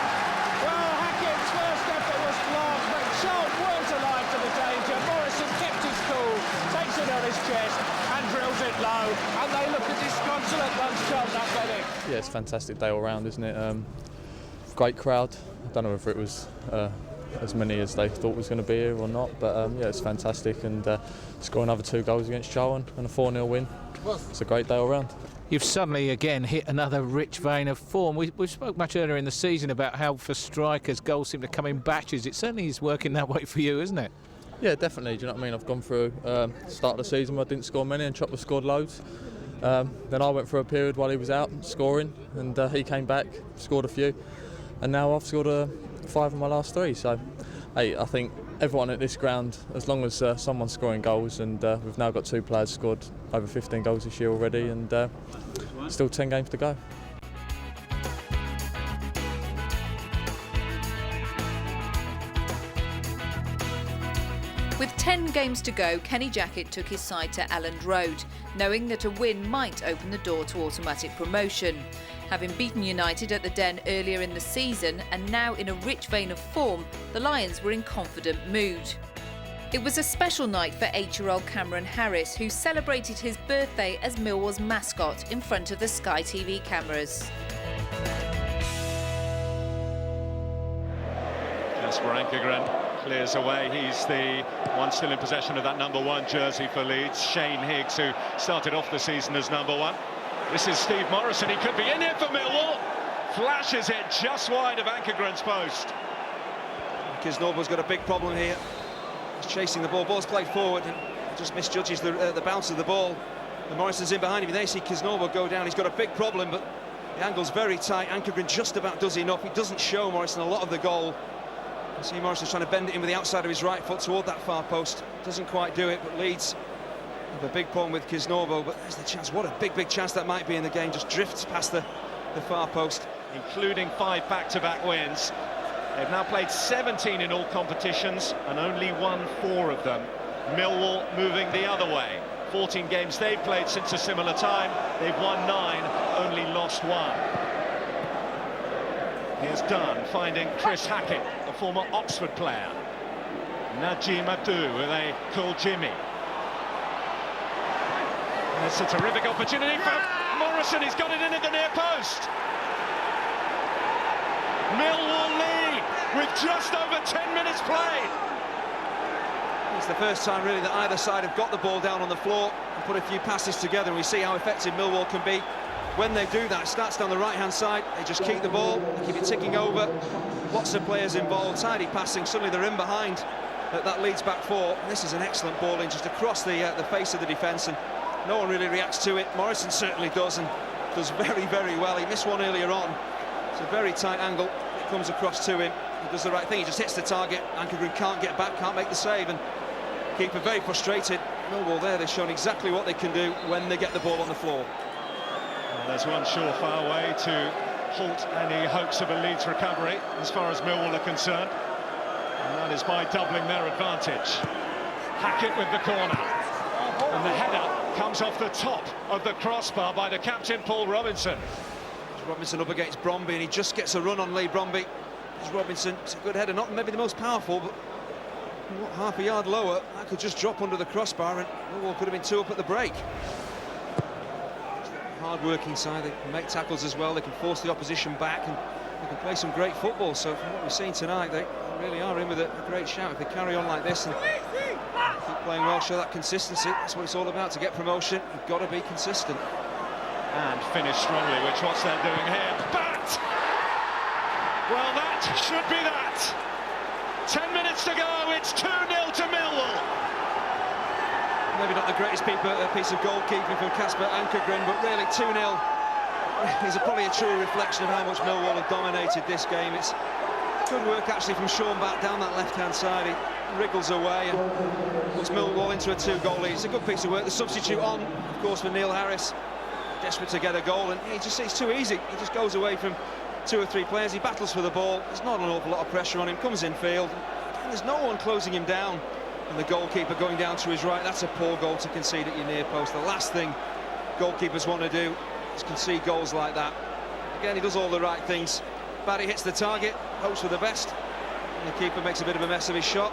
Well, Hackett's first effort was blocked, but Charlton weren't alive to the danger. Morrison kept his cool, takes it on his chest and drills it low. And they look disconsolate once Charlton Athletic. Yeah, it's a fantastic day all round, isn't it? Great crowd. I don't know if it was as many as they thought was going to be here or not, but yeah, it's fantastic, and score another 2 goals against Charlton and a 4-0 win. It's a great day all round. You've suddenly again hit another rich vein of form. We spoke much earlier in the season about how for strikers goals seem to come in batches. It certainly is working that way for you, isn't it? Yeah, definitely. Do you know what I mean? I've gone through start of the season where I didn't score many, and Chopper scored loads. Then I went through a period while he was out scoring, and he came back, scored a few, and now I've scored 5 of my last 3. So, hey, I think everyone at this ground, as long as someone's scoring goals, and we've now got 2 players scored over 15 goals this year already, and still 10 games to go. With 10 games to go, Kenny Jackett took his side to Elland Road, knowing that a win might open the door to automatic promotion. Having beaten United at the Den earlier in the season and now in a rich vein of form, the Lions were in confident mood. It was a special night for 8-year-old Cameron Harris, who celebrated his birthday as Millwall's mascot in front of the Sky TV cameras. Jasper Ankergren clears away. He's the one still in possession of that number 1 jersey for Leeds. Shane Higgs, who started off the season as number 1. This is Steve Morrison. He could be in here for Millwall. Flashes it just wide of Ankergren's post. Kisnorbo's got a big problem here. He's chasing the ball. Ball's played forward and just misjudges the bounce of the ball. And Morrison's in behind him. And they see Kisnorbo go down. He's got a big problem, but the angle's very tight. Ankergren just about does enough. He doesn't show Morrison a lot of the goal. You see Morrison's trying to bend it in with the outside of his right foot toward that far post. Doesn't quite do it, but Leeds have a big problem with Kisnorbo. But there's the chance. What a big chance that might be in the game. Just drifts past the far post. Including 5 back-to-back wins. They've now played 17 in all competitions and only won 4 of them. Millwall moving the other way. 14 games they've played since a similar time. They've won 9, only lost 1. Here's Dunn finding Chris Hackett, a former Oxford player. Najim Abdu with a cool Jimmy. And it's a terrific opportunity for Morrison. He's got it in at the near post. Millwall lead with just over 10 minutes played. It's the first time really that either side have got the ball down on the floor and put a few passes together, and we see how effective Millwall can be when they do that. It starts down the right-hand side. They just keep the ball, they keep it ticking over. Lots of players involved, tidy passing. Suddenly they're in behind that Leeds back 4. This is an excellent ball in just across the face of the defence, and no one really reacts to it. Morrison certainly does, and does very well. He missed one earlier on. It's a very tight angle. It comes across to him. He does the right thing. He just hits the target. Ankergren can't get back, can't make the save, and keeper very frustrated. Millwall there, they've shown exactly what they can do when they get the ball on the floor. Well, there's one surefire way to halt any hopes of a Leeds recovery as far as Millwall are concerned, and that is by doubling their advantage. Hackett with the corner, and the header comes off the top of the crossbar by the captain, Paul Robinson. Robinson up against Bromby, and he just gets a run on Lee Bromby. Robinson, it's a good header, not maybe the most powerful, but half a yard lower, that could just drop under the crossbar, and Millwall could have been 2 up at the break. Hard-working side, they can make tackles as well, they can force the opposition back, and they can play some great football. So from what we've seen tonight, they really are in with a great shout. If they carry on like this and keep playing well, show that consistency, that's what it's all about. To get promotion, you've got to be consistent. And finish strongly, which what's they're doing here. But, well, that should be that. 10 minutes to go, it's 2-0 to Millwall. Maybe not the greatest piece of goalkeeping from Casper Ankergren, but really 2-0 is probably a true reflection of how much Millwall have dominated this game. It's good work actually from Sean Batt down that left-hand side. He wriggles away and puts Millwall into a 2-goal lead. It's a good piece of work. The substitute on, of course, for Neil Harris, desperate to get a goal, and it's too easy. He just goes away from 2 or 3 players. He battles for the ball. There's not an awful lot of pressure on him. Comes in field. There's no one closing him down. And the goalkeeper going down to his right. That's a poor goal to concede at your near post. The last thing goalkeepers want to do is concede goals like that. Again, he does all the right things. Barry hits the target, hopes for the best, and the keeper makes a bit of a mess of his shot.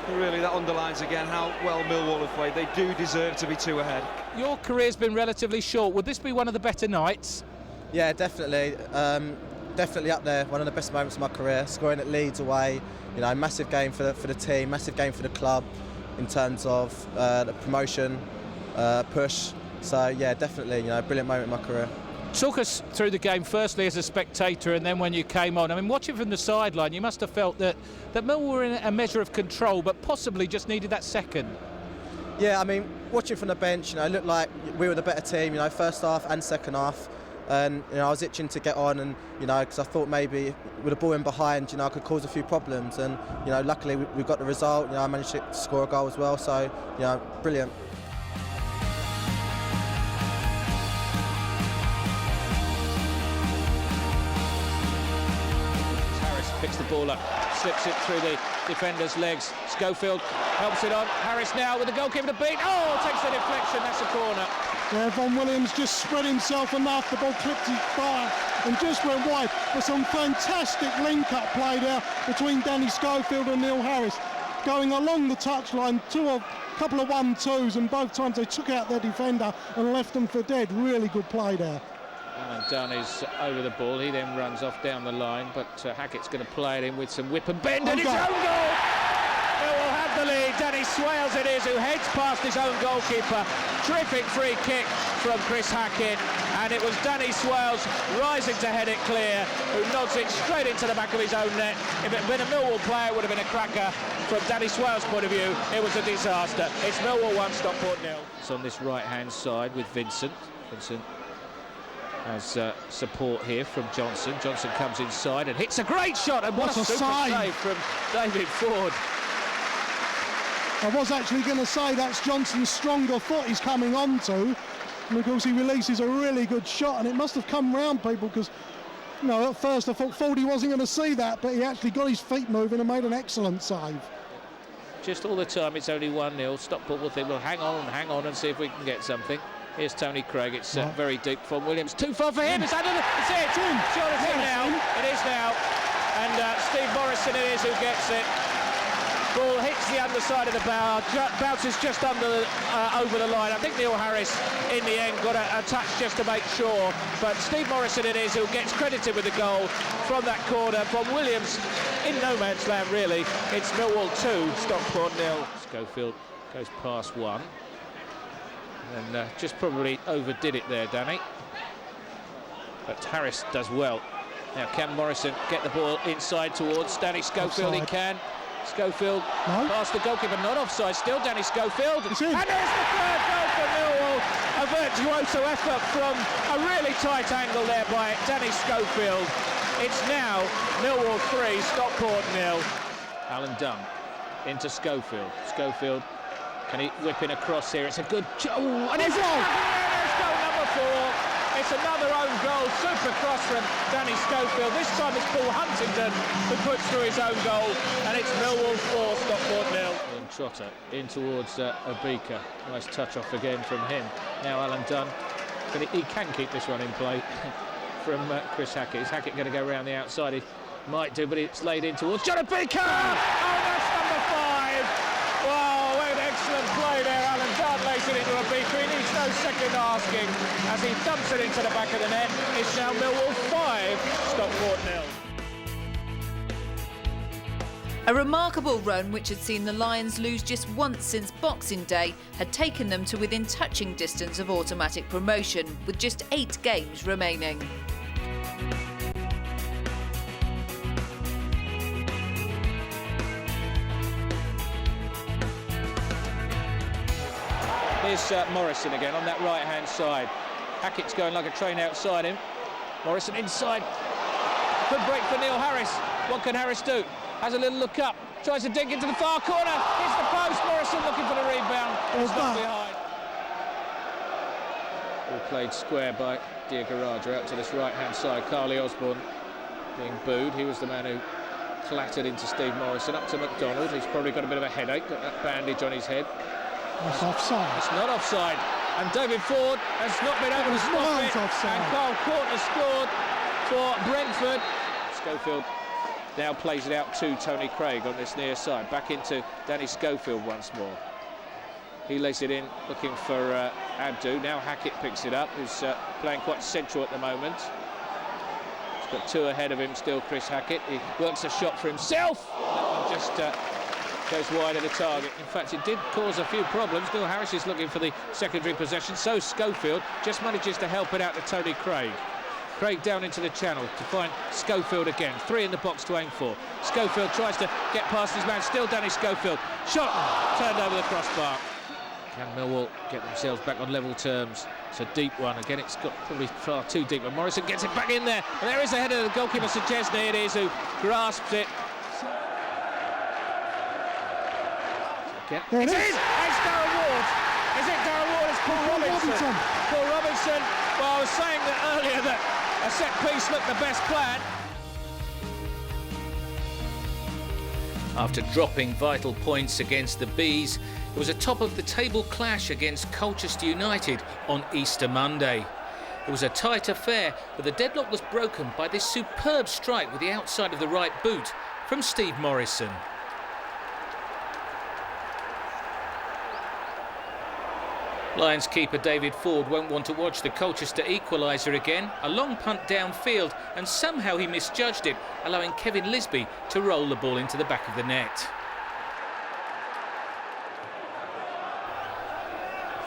But really, that underlines again how well Millwall have played. They do deserve to be 2 ahead. Your career's been relatively short. Would this be one of the better nights? Yeah, definitely. Definitely up there. One of the best moments of my career. Scoring at Leeds away. You know, massive game for the team, massive game for the club in terms of the promotion push. So yeah, definitely, you know, brilliant moment in my career. Talk us through the game, firstly as a spectator, and then when you came on. I mean, watching from the sideline, you must have felt that Millwall were in a measure of control, but possibly just needed that second. Yeah, I mean, watching from the bench, it looked like we were the better team, first half and second half. And I was itching to get on, and because I thought maybe with a ball in behind, I could cause a few problems. And luckily we got the result. I managed to score a goal as well. So brilliant. Harris picks the ball up, slips it through the defender's legs. Schofield helps it on. Harris now with the goalkeeper to beat. Oh, takes the deflection. That's a corner. Yeah, Von Williams just spread himself enough, the ball clipped his thigh and just went wide. There's some fantastic link-up play there between Danny Schofield and Neil Harris. Going along the touchline, a couple of 1-2s, and both times they took out their defender and left them for dead. Really good play there. Alan Dunn is over the ball. He then runs off down the line, but Hackett's going to play it in with some whip and bend, and his own goal! Millwall have the lead. Danny Swales it is, who heads past his own goalkeeper. Terrific free kick from Chris Hackett, and it was Danny Swales rising to head it clear, who nods it straight into the back of his own net. If it had been a Millwall player, it would have been a cracker. From Danny Swales' point of view, it was a disaster. It's Millwall 1, Stockport 0. It's on this right-hand side with Vincent. Vincent has support here from Johnson. Johnson comes inside and hits a great shot, and what a super save from David Ford. I was actually going to say that's Johnson's stronger foot he's coming on to, and of course he releases a really good shot, and it must have come round people, because at first I thought Fordy wasn't going to see that, but he actually got his feet moving and made an excellent save. Just all the time it's only 1-0. Stockport will think, well, hang on and see if we can get something. Here's Tony Craig. It's very deep from Williams. Too far for him. It's under the... It's it. Sure, it's in now. It is now. And Steve Morrison it is who gets it. Ball hits the underside of the bar, bounces just over the line. I think Neil Harris, in the end, got a touch just to make sure. But Steve Morrison it is who gets credited with the goal from that corner from Williams in no man's land, really. It's Millwall 2, Stockport 0. Schofield goes past one. And just probably overdid it there, Danny. But Harris does well. Now, can Morrison get the ball inside towards Danny Schofield? Offside. He can. Schofield past the goalkeeper, not offside. Still Danny Schofield. And there's the third goal for Millwall. A virtuoso effort from a really tight angle there by Danny Schofield. It's now Millwall 3, Stockport 0. Alan Dunn into Schofield. Schofield, can he whip in across here? It's a good... and it's goal number 4. It's another own goal, super cross from Danny Schofield. This time it's Paul Huntington who puts through his own goal, and it's Millwall 4, Stockport 0. And Trotter in towards Abika. Nice touch off again from him. Now Alan Dunn, he can keep this one in play from Chris Hackett. Is Hackett going to go around the outside? He might do, but it's laid in towards John Abika! Oh, that's number 5! Wow, what an excellent play there. Alan Dunn lays it into Abika. He needs no second asking as he dumps it into the back of the net. It's now Millwall 5, Stockport 0. A remarkable run which had seen the Lions lose just once since Boxing Day had taken them to within touching distance of automatic promotion, with just 8 games remaining. Here's Morrison again on that right-hand side. Hackett's going like a train outside him. Morrison inside. Good break for Neil Harris. What can Harris do? Has a little look up. Tries to dig into the far corner. Hits the post. Morrison looking for the rebound. It's not behind. All played square by Diagaraja out to this right-hand side. Carly Osborne being booed. He was the man who clattered into Steve Morrison. Up to McDonald. He's probably got a bit of a headache. Got that bandage on his head. That's offside. It's not offside. And David Ford has not been able to stop it. And Carl Courtney scored for Brentford. Schofield now plays it out to Tony Craig on this near side. Back into Danny Schofield once more. He lays it in, looking for Abdu. Now Hackett picks it up, who's playing quite central at the moment. He's got 2 ahead of him still, Chris Hackett. He works a shot for himself. That one just... goes wide of the target. In fact, it did cause a few problems. Neil Harris is looking for the secondary possession. So Schofield just manages to help it out to Tony Craig. Craig down into the channel to find Schofield again. 3 in the box to aim for. Schofield tries to get past his man. Still Danny Schofield. Shot turned over the crossbar. Can Millwall get themselves back on level terms? It's a deep one. Again, it's got probably far too deep, but Morrison gets it back in there. And there is the header of the goalkeeper, Szczesny it is, who grasps it. It is! It's Darren Ward! Is it Darren Ward? It's Paul Robinson. Paul Robinson. Well, I was saying that earlier that a set piece looked the best plan. After dropping vital points against the Bees, it was a top-of-the-table clash against Colchester United on Easter Monday. It was a tight affair, but the deadlock was broken by this superb strike with the outside of the right boot from Steve Morrison. Lions keeper David Ford won't want to watch the Colchester equaliser again. A long punt downfield, and somehow he misjudged it, allowing Kevin Lisby to roll the ball into the back of the net.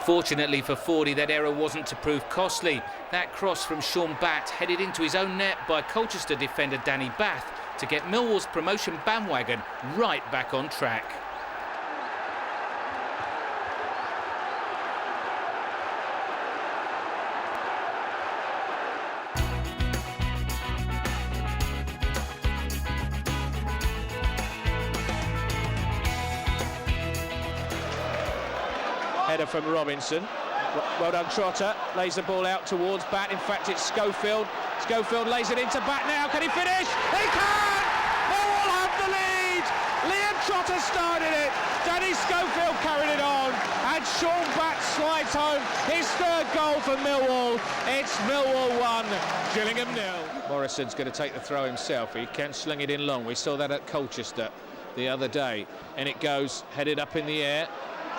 Fortunately for Fordy, that error wasn't to prove costly. That cross from Sean Batt headed into his own net by Colchester defender Danny Bath to get Millwall's promotion bandwagon right back on track. Header from Robinson. Well done, Trotter. Lays the ball out towards Batt. In fact, it's Schofield. Schofield lays it into Batt now. Can he finish? He can! Millwall have the lead! Liam Trotter started it. Danny Schofield carried it on. And Sean Batt slides home his third goal for Millwall. It's Millwall 1, Gillingham 0. Morrison's going to take the throw himself. He can sling it in long. We saw that at Colchester the other day. And it goes, headed up in the air.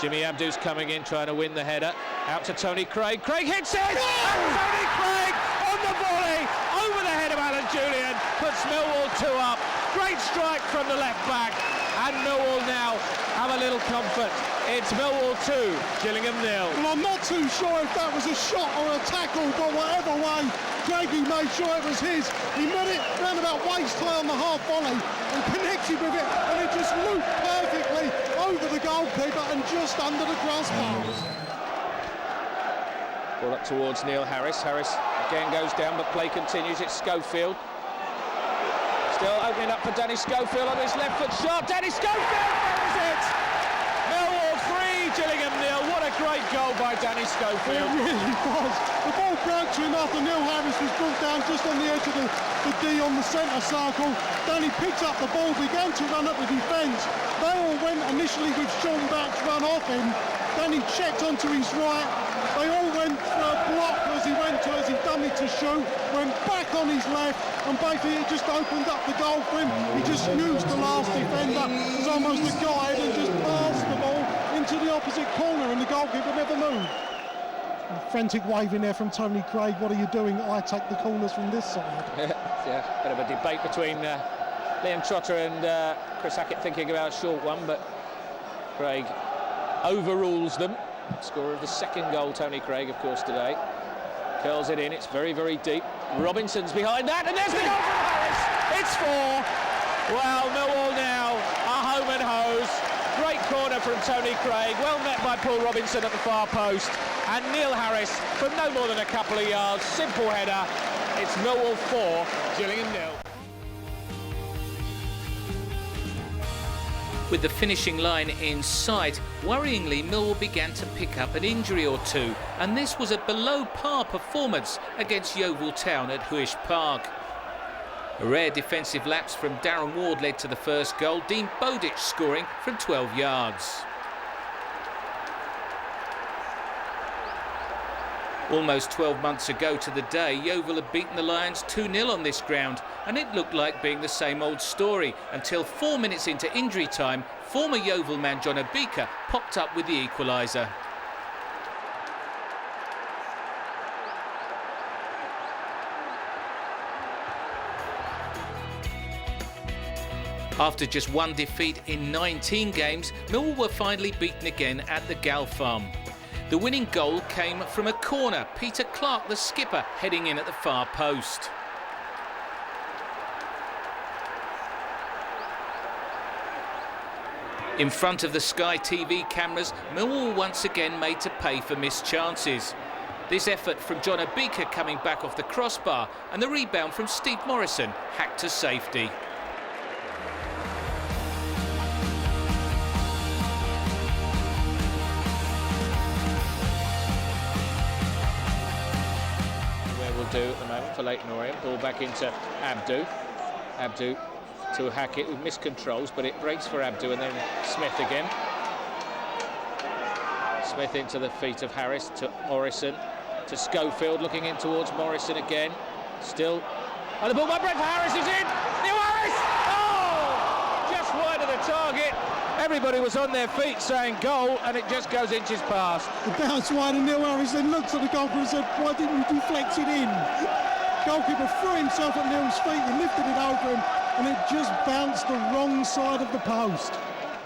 Jimmy Abdu's coming in, trying to win the header. Out to Tony Craig. Craig hits it! And Tony Craig on the volley over the head of Alan Julian puts Millwall 2 up. Great strike from the left back. And Millwall now have a little comfort. It's Millwall 2, Gillingham 0. Well, I'm not too sure if that was a shot or a tackle, but whatever way, Craigie made sure it was his. He met it round about waist high on the half volley and connected with it, and it just looped perfectly over the goalkeeper and just under the crossbars. Ball up towards Neil Harris. Harris again goes down, but play continues. It's Schofield. Still opening up for Danny Schofield on his left foot shot. Danny Schofield, there is it! Millwall 3, Gillingham 0. What a great goal by Danny Schofield. It really was. The ball broke to him after Neil Harris was brought down just on the edge of the D on the centre circle. Danny picked up the ball, began to run up the defence. They all went initially with Sean Batt's run off him. Danny checked onto his right. They all went for a block as he went to, as he dummied to shoot, went back on his left, and basically it just opened up the goal for him. He just used the last defender as almost a guide and just passed the ball into the opposite corner, and the goalkeeper never moved. A frantic waving there from Tony Craig. What are you doing? I take the corners from this side. Yeah, bit of a debate between Liam Trotter and Chris Hackett thinking about a short one, but Craig overrules them. Scorer of the second goal, Tony Craig, of course, today. Curls it in, it's very, very deep. Robinson's behind that, and there's the goal from Harris! It's 4. Well, Millwall now are home and hose. Great corner from Tony Craig, well met by Paul Robinson at the far post. And Neil Harris from no more than a couple of yards. Simple header. It's Millwall 4, Gillingham 0. With the finishing line in sight, worryingly Millwall began to pick up an injury or two, and this was a below-par performance against Yeovil Town at Huish Park. A rare defensive lapse from Darren Ward led to the first goal, Dean Bowditch scoring from 12 yards. Almost 12 months ago to the day, Yeovil had beaten the Lions 2-0 on this ground, and it looked like being the same old story until 4 minutes into injury time, former Yeovil man John Obika popped up with the equaliser. After just one defeat in 19 games, Millwall were finally beaten again at the Gal Farm. The winning goal came from a corner, Peter Clark, the skipper, heading in at the far post. In front of the Sky TV cameras, Millwall once again made to pay for missed chances. This effort from John Obika coming back off the crossbar, and the rebound from Steve Morrison hacked to safety. Where we'll do at the moment for Leighton Orient. Ball back into Abdu. Abdu to Hackett with miscontrols, but it breaks for Abdu, and then Smith again. Smith into the feet of Harris to Morrison to Schofield, looking in towards Morrison again. Still, and the ball by Brent for Harris is in. Neil Harris! Oh! Just wide of the target. Everybody was on their feet saying goal, and it just goes inches past. The bounce wide, and Neil Harris then looks at the goalkeeper and said, "Why didn't you deflect it in?" Goalkeeper threw himself at Neil's feet, he lifted it over him, and it just bounced the wrong side of the post.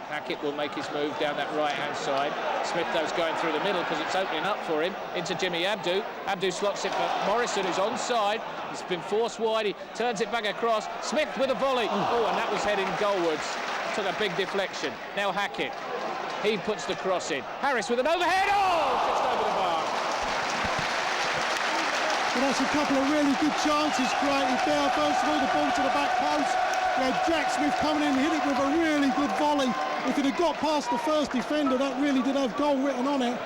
Hackett will make his move down that right-hand side. Smith, though's going through the middle because it's opening up for him into Jimmy Abdu. Abdu slots it for Morrison, who's onside. It's been forced wide. He turns it back across. Smith with a volley. Oh, and that was heading goalwards. Took a big deflection. Now Hackett. He puts the cross in. Harris with an overhead. Oh, just over the bar. Well, that's a couple of really good chances created there. First of all, the ball to the back post. We had Jack Smith coming in and hit it with a really good volley. If it had got past the first defender, that really did have goal written on it.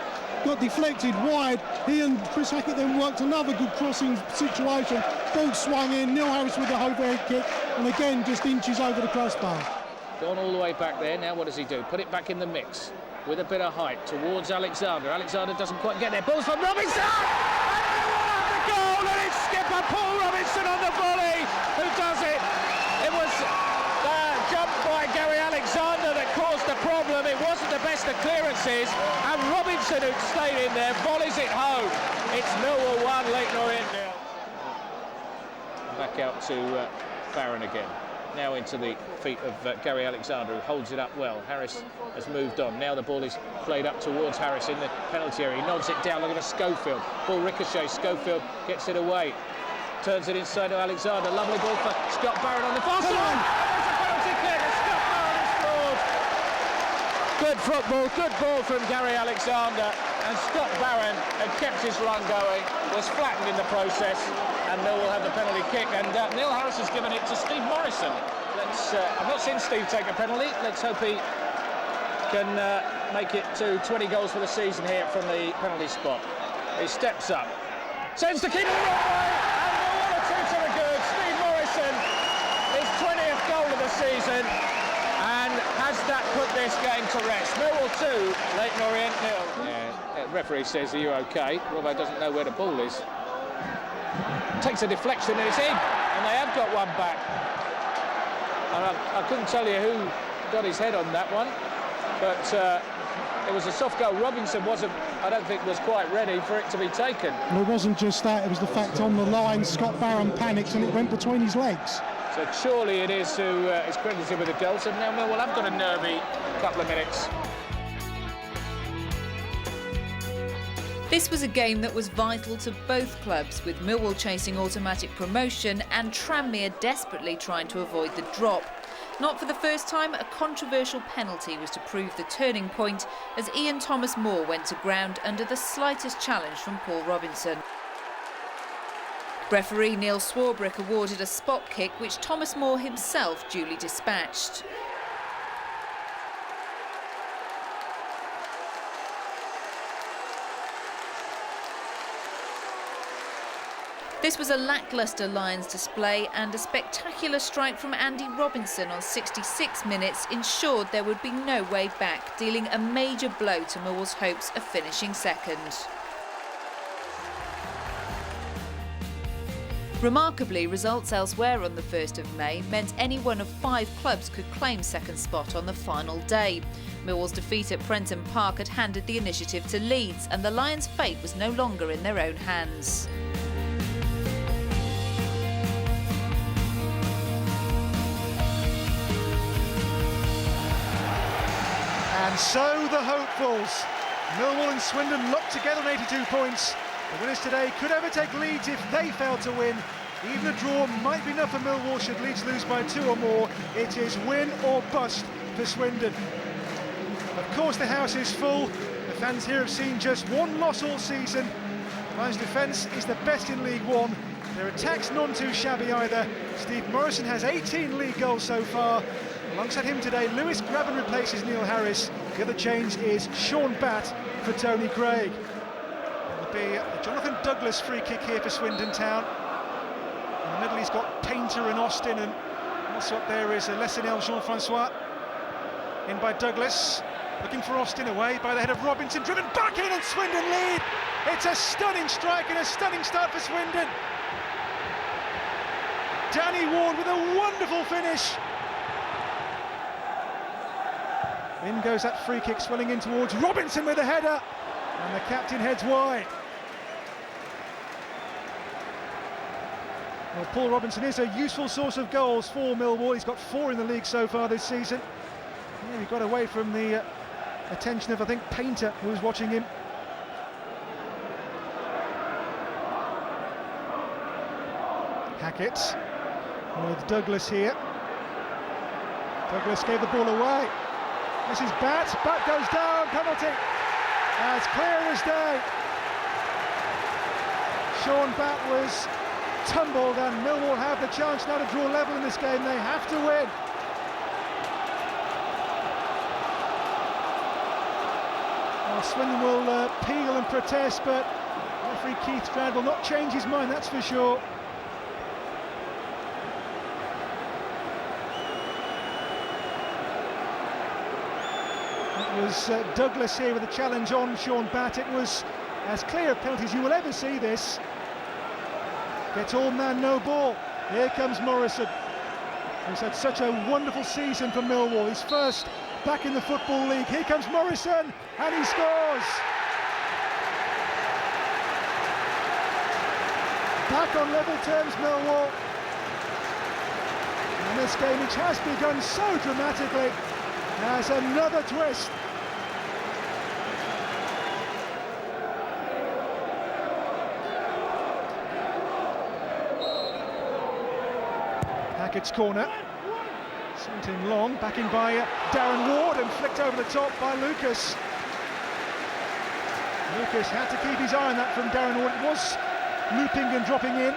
Got deflected wide. He and Chris Hackett then worked another good crossing situation. Ball swung in. Neil Harris with the overhead kick, and again just inches over the crossbar. Gone all the way back there. Now what does he do? Put it back in the mix with a bit of height towards Alexander. Alexander doesn't quite get there. Ball's from Robinson! And the goal, and it's skipper Paul Robinson on the volley. Who does it? It was the jump by Gary Alexander that caused the problem. It wasn't the best of clearances, and Robinson, who stayed in there, volleys it home. It's Millwall 1, Leighton Orient 0. Back out to Barron again. Now into the feet of Gary Alexander, who holds it up well. Harris has moved on. Now the ball is played up towards Harris in the penalty area. He nods it down. Look at Schofield. Ball ricochets. Schofield gets it away. Turns it inside to Alexander. Lovely ball for Scott Barron on the far side. There's a penalty kick, and Scott Barron has scored. Good football, good ball from Gary Alexander, and Scott Barron had kept his run going, was flattened in the process, and Millwall have the penalty kick, and Neil Harris has given it to Steve Morrison. I've not seen Steve take a penalty. Let's hope he can make it to 20 goals for the season here from the penalty spot. He steps up, sends the keeper the wrong way. Steve Morrison, his 20th goal of the season, and has that put this game to rest? Millwall 2, Leighton Orient 0. Yeah, the referee says, "Are you okay?" Robbo doesn't know where the ball is. Takes a deflection and it's in, and they have got one back. And I couldn't tell you who got his head on that one, but it was a soft goal. Robinson I don't think was quite ready for it to be taken. And it wasn't just that, it was the fact on the line, Scott Barron panics and it went between his legs. So surely it is who is credited with the goal. So now Millwall have got a nervy couple of minutes. This was a game that was vital to both clubs, with Millwall chasing automatic promotion and Tranmere desperately trying to avoid the drop. Not for the first time, a controversial penalty was to prove the turning point as Ian Thomas Moore went to ground under the slightest challenge from Paul Robinson. Referee Neil Swarbrick awarded a spot kick which Thomas Moore himself duly dispatched. This was a lacklustre Lions display, and a spectacular strike from Andy Robinson on 66 minutes ensured there would be no way back, dealing a major blow to Millwall's hopes of finishing second. Remarkably, results elsewhere on the 1st of May meant any one of 5 clubs could claim second spot on the final day. Millwall's defeat at Prenton Park had handed the initiative to Leeds, and the Lions' fate was no longer in their own hands. And so the hopefuls. Millwall and Swindon locked together on 82 points. The winners today could overtake Leeds if they fail to win. Even a draw might be enough for Millwall should Leeds lose by 2 or more. It is win or bust for Swindon. Of course the house is full. The fans here have seen just one loss all season. Lions' defence is the best in League One. Their attack's none too shabby either. Steve Morrison has 18 league goals so far. Alongside him today, Lewis Graben replaces Neil Harris. The other change is Sean Batt for Tony Craig. It'll be a Jonathan Douglas free kick here for Swindon Town. In the middle he's got Painter and Austin, and also up there is Lessenel Jean-Francois. In by Douglas, looking for Austin, away by the head of Robinson, driven back in, and Swindon lead. It's a stunning strike and a stunning start for Swindon. Danny Ward with a wonderful finish. In goes that free kick, swelling in towards Robinson with a header, and the captain heads wide. Well, Paul Robinson is a useful source of goals for Millwall. He's got 4 in the league so far this season. Yeah, he got away from the attention of, I think, Painter, who was watching him. Hackett with Douglas here. Douglas gave the ball away. This is Batt. Batt goes down. Penalty. As clear as day. Sean Batt was tumbled, and Millwall have the chance now to draw level in this game. They have to win. Well, Swindon will peel and protest, but referee Keith Stroud will not change his mind, that's for sure. It was Douglas here with a challenge on Sean Batt. It was as clear a penalty as you will ever see this. Gets all man, no ball. Here comes Morrison. He's had such a wonderful season for Millwall. His first back in the Football League. Here comes Morrison, and he scores. Back on level terms, Millwall. And this game, which has begun so dramatically, has another twist. Hackett's corner, sent in long, back in by Darren Ward, and flicked over the top by Lucas. Lucas had to keep his eye on that from Darren Ward. It was looping and dropping in.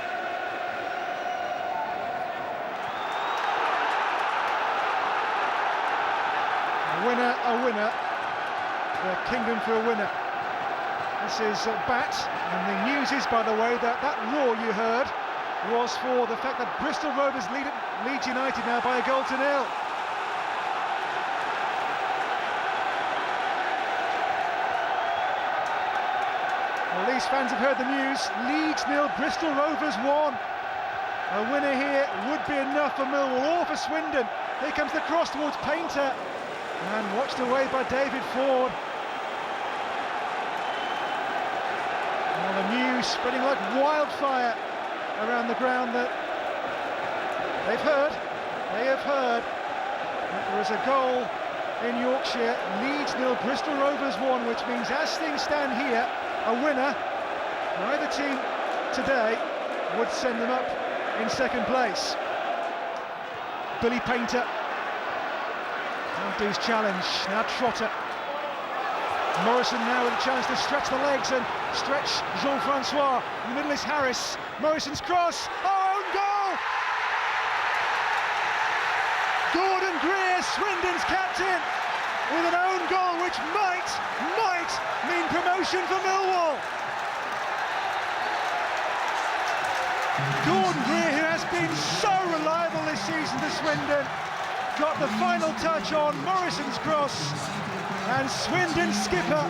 A winner, the kingdom for a winner. This is Batt, and the news is, by the way, that roar you heard was for the fact that Bristol Rovers lead at Leeds United now by a goal to nil. Well, these fans have heard the news. Leeds nil, Bristol Rovers 1. A winner here would be enough for Millwall or for Swindon. Here comes the cross towards Painter, and watched away by David Ford. Well, the news spreading like wildfire around the ground that they have heard that there is a goal in Yorkshire. Leeds nil, Bristol Rovers 1, which means as things stand here, a winner for either team today would send them up in second place. Billy Painter. Abdu's challenge, now Trotter. Morrison now with a chance to stretch the legs and stretch Jean-Francois. In the middle is Harris. Morrison's cross. Oh, own goal! Gordon Greer, Swindon's captain, with an own goal which might mean promotion for Millwall. Gordon Greer, who has been so reliable this season to Swindon, got the final touch on Morrison's cross, and Swindon skipper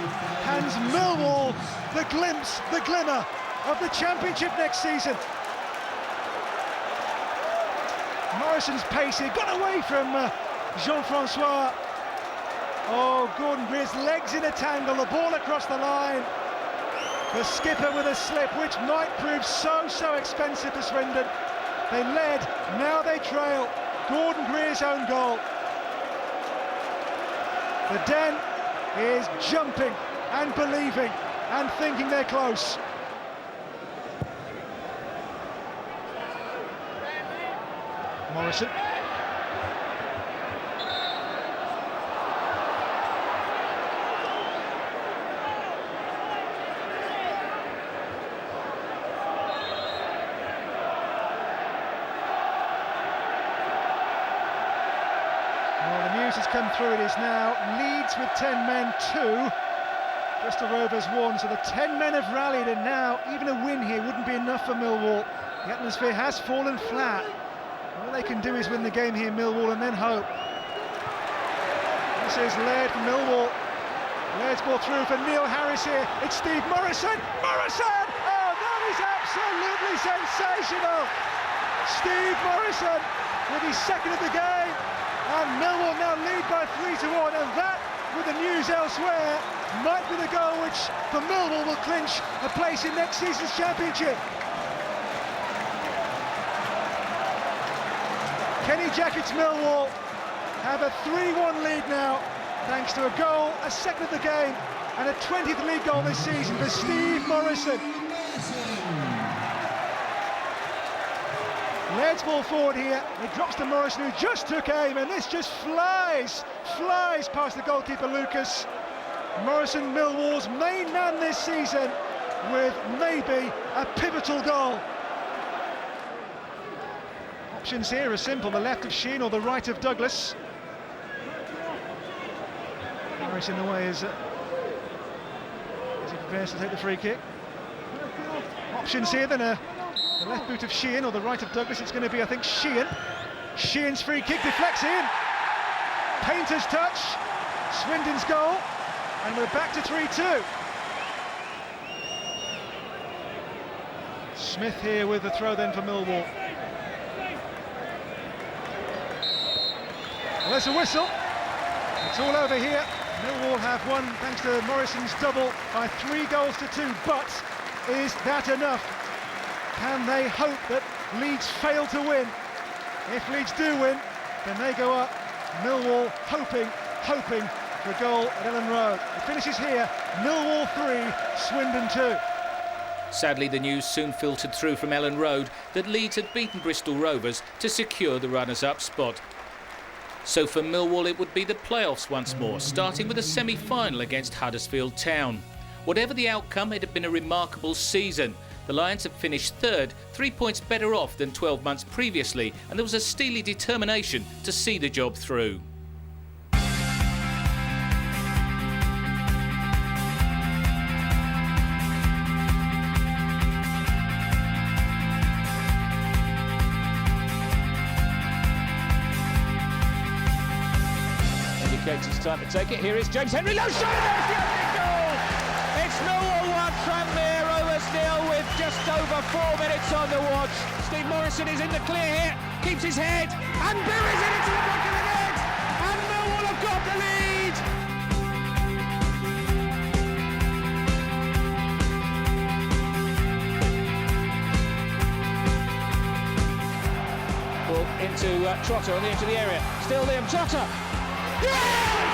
hands Millwall the glimpse, the glimmer of the Championship next season. Morrison's pace here got away from Jean-Francois. Oh, Gordon Greer's legs in a tangle, the ball across the line. The skipper with a slip, which might prove so expensive to Swindon. They led, now they trail. Gordon Greer's own goal. The Den is jumping and believing and thinking they're close. Morrison. has come through. It is now Leeds with 10 men, 2. Bristol Rovers 1. So the 10 men have rallied, and now even a win here wouldn't be enough for Millwall. The atmosphere has fallen flat. All they can do is win the game here, Millwall, and then hope. This is Laird from Millwall. Laird's ball through for Neil Harris here. It's Steve Morrison. Morrison! Oh, that is absolutely sensational. Steve Morrison with his second of the game. And Millwall now lead by 3-1. And that, with the news elsewhere, might be the goal which, for Millwall, will clinch a place in next season's championship. Kenny Jackett's Millwall have a 3-1 lead now, thanks to a goal, a second of the game, and a 20th league goal this season for Steve Morrison. Laird's ball forward here, it drops to Morrison, who just took aim, and this just flies past the goalkeeper Lucas. Morrison, Millwall's main man this season, with maybe a pivotal goal. Options here are simple, the left of Sheehan or the right of Douglas. Harris in the way as he prepares to take the free kick. Options here then, the left boot of Sheehan or the right of Douglas. It's going to be, I think, Sheehan. Sheehan's free kick deflects in. Painter's touch, Swindon's goal, and we're back to 3-2. Smith here with the throw then for Millwall. Well, there's a whistle. It's all over here. Millwall have won thanks to Morrison's double by 3-2, but is that enough? Can they hope that Leeds fail to win? If Leeds do win, then they go up. Millwall hoping for a goal at Ellen Road. It finishes here, Millwall 3, Swindon 2. Sadly, the news soon filtered through from Ellen Road that Leeds had beaten Bristol Rovers to secure the runners-up spot. So for Millwall, it would be the playoffs once more, starting with a semi-final against Huddersfield Town. Whatever the outcome, it had been a remarkable season. The Lions had finished third, 3 points better off than 12 months previously, and there was a steely determination to see the job through. It's time to take it. Here is James Henry. Low shot, there's the opening goal! It's Millwall 1, Tranmere Rovers 0 with just over 4 minutes on the watch. Steve Morrison is in the clear here, keeps his head and buries it into the back of the net, and Millwall have got the lead. Ball into Trotter on the edge of the area. Still Liam Trotter. Yes!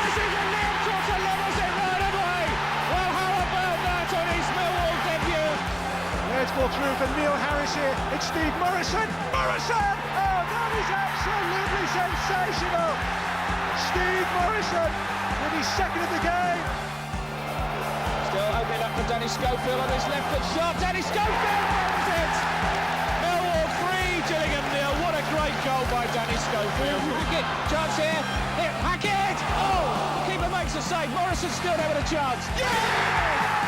This is a Liam Trotter levels it right away. Well, how about that on his Millwall debut? Laird's ball through for Neil Harris here. It's Steve Morrison. Morrison! Oh, that is absolutely sensational. Steve Morrison with his second of the game. Still opening up for Danny Schofield on his left foot shot. Danny Schofield wins it. Millwall 3, Gillingham 0. What a great goal by Danny Schofield. Chance here. Hackett! Oh! Keeper makes a save. Morrison still there with a chance. Yeah!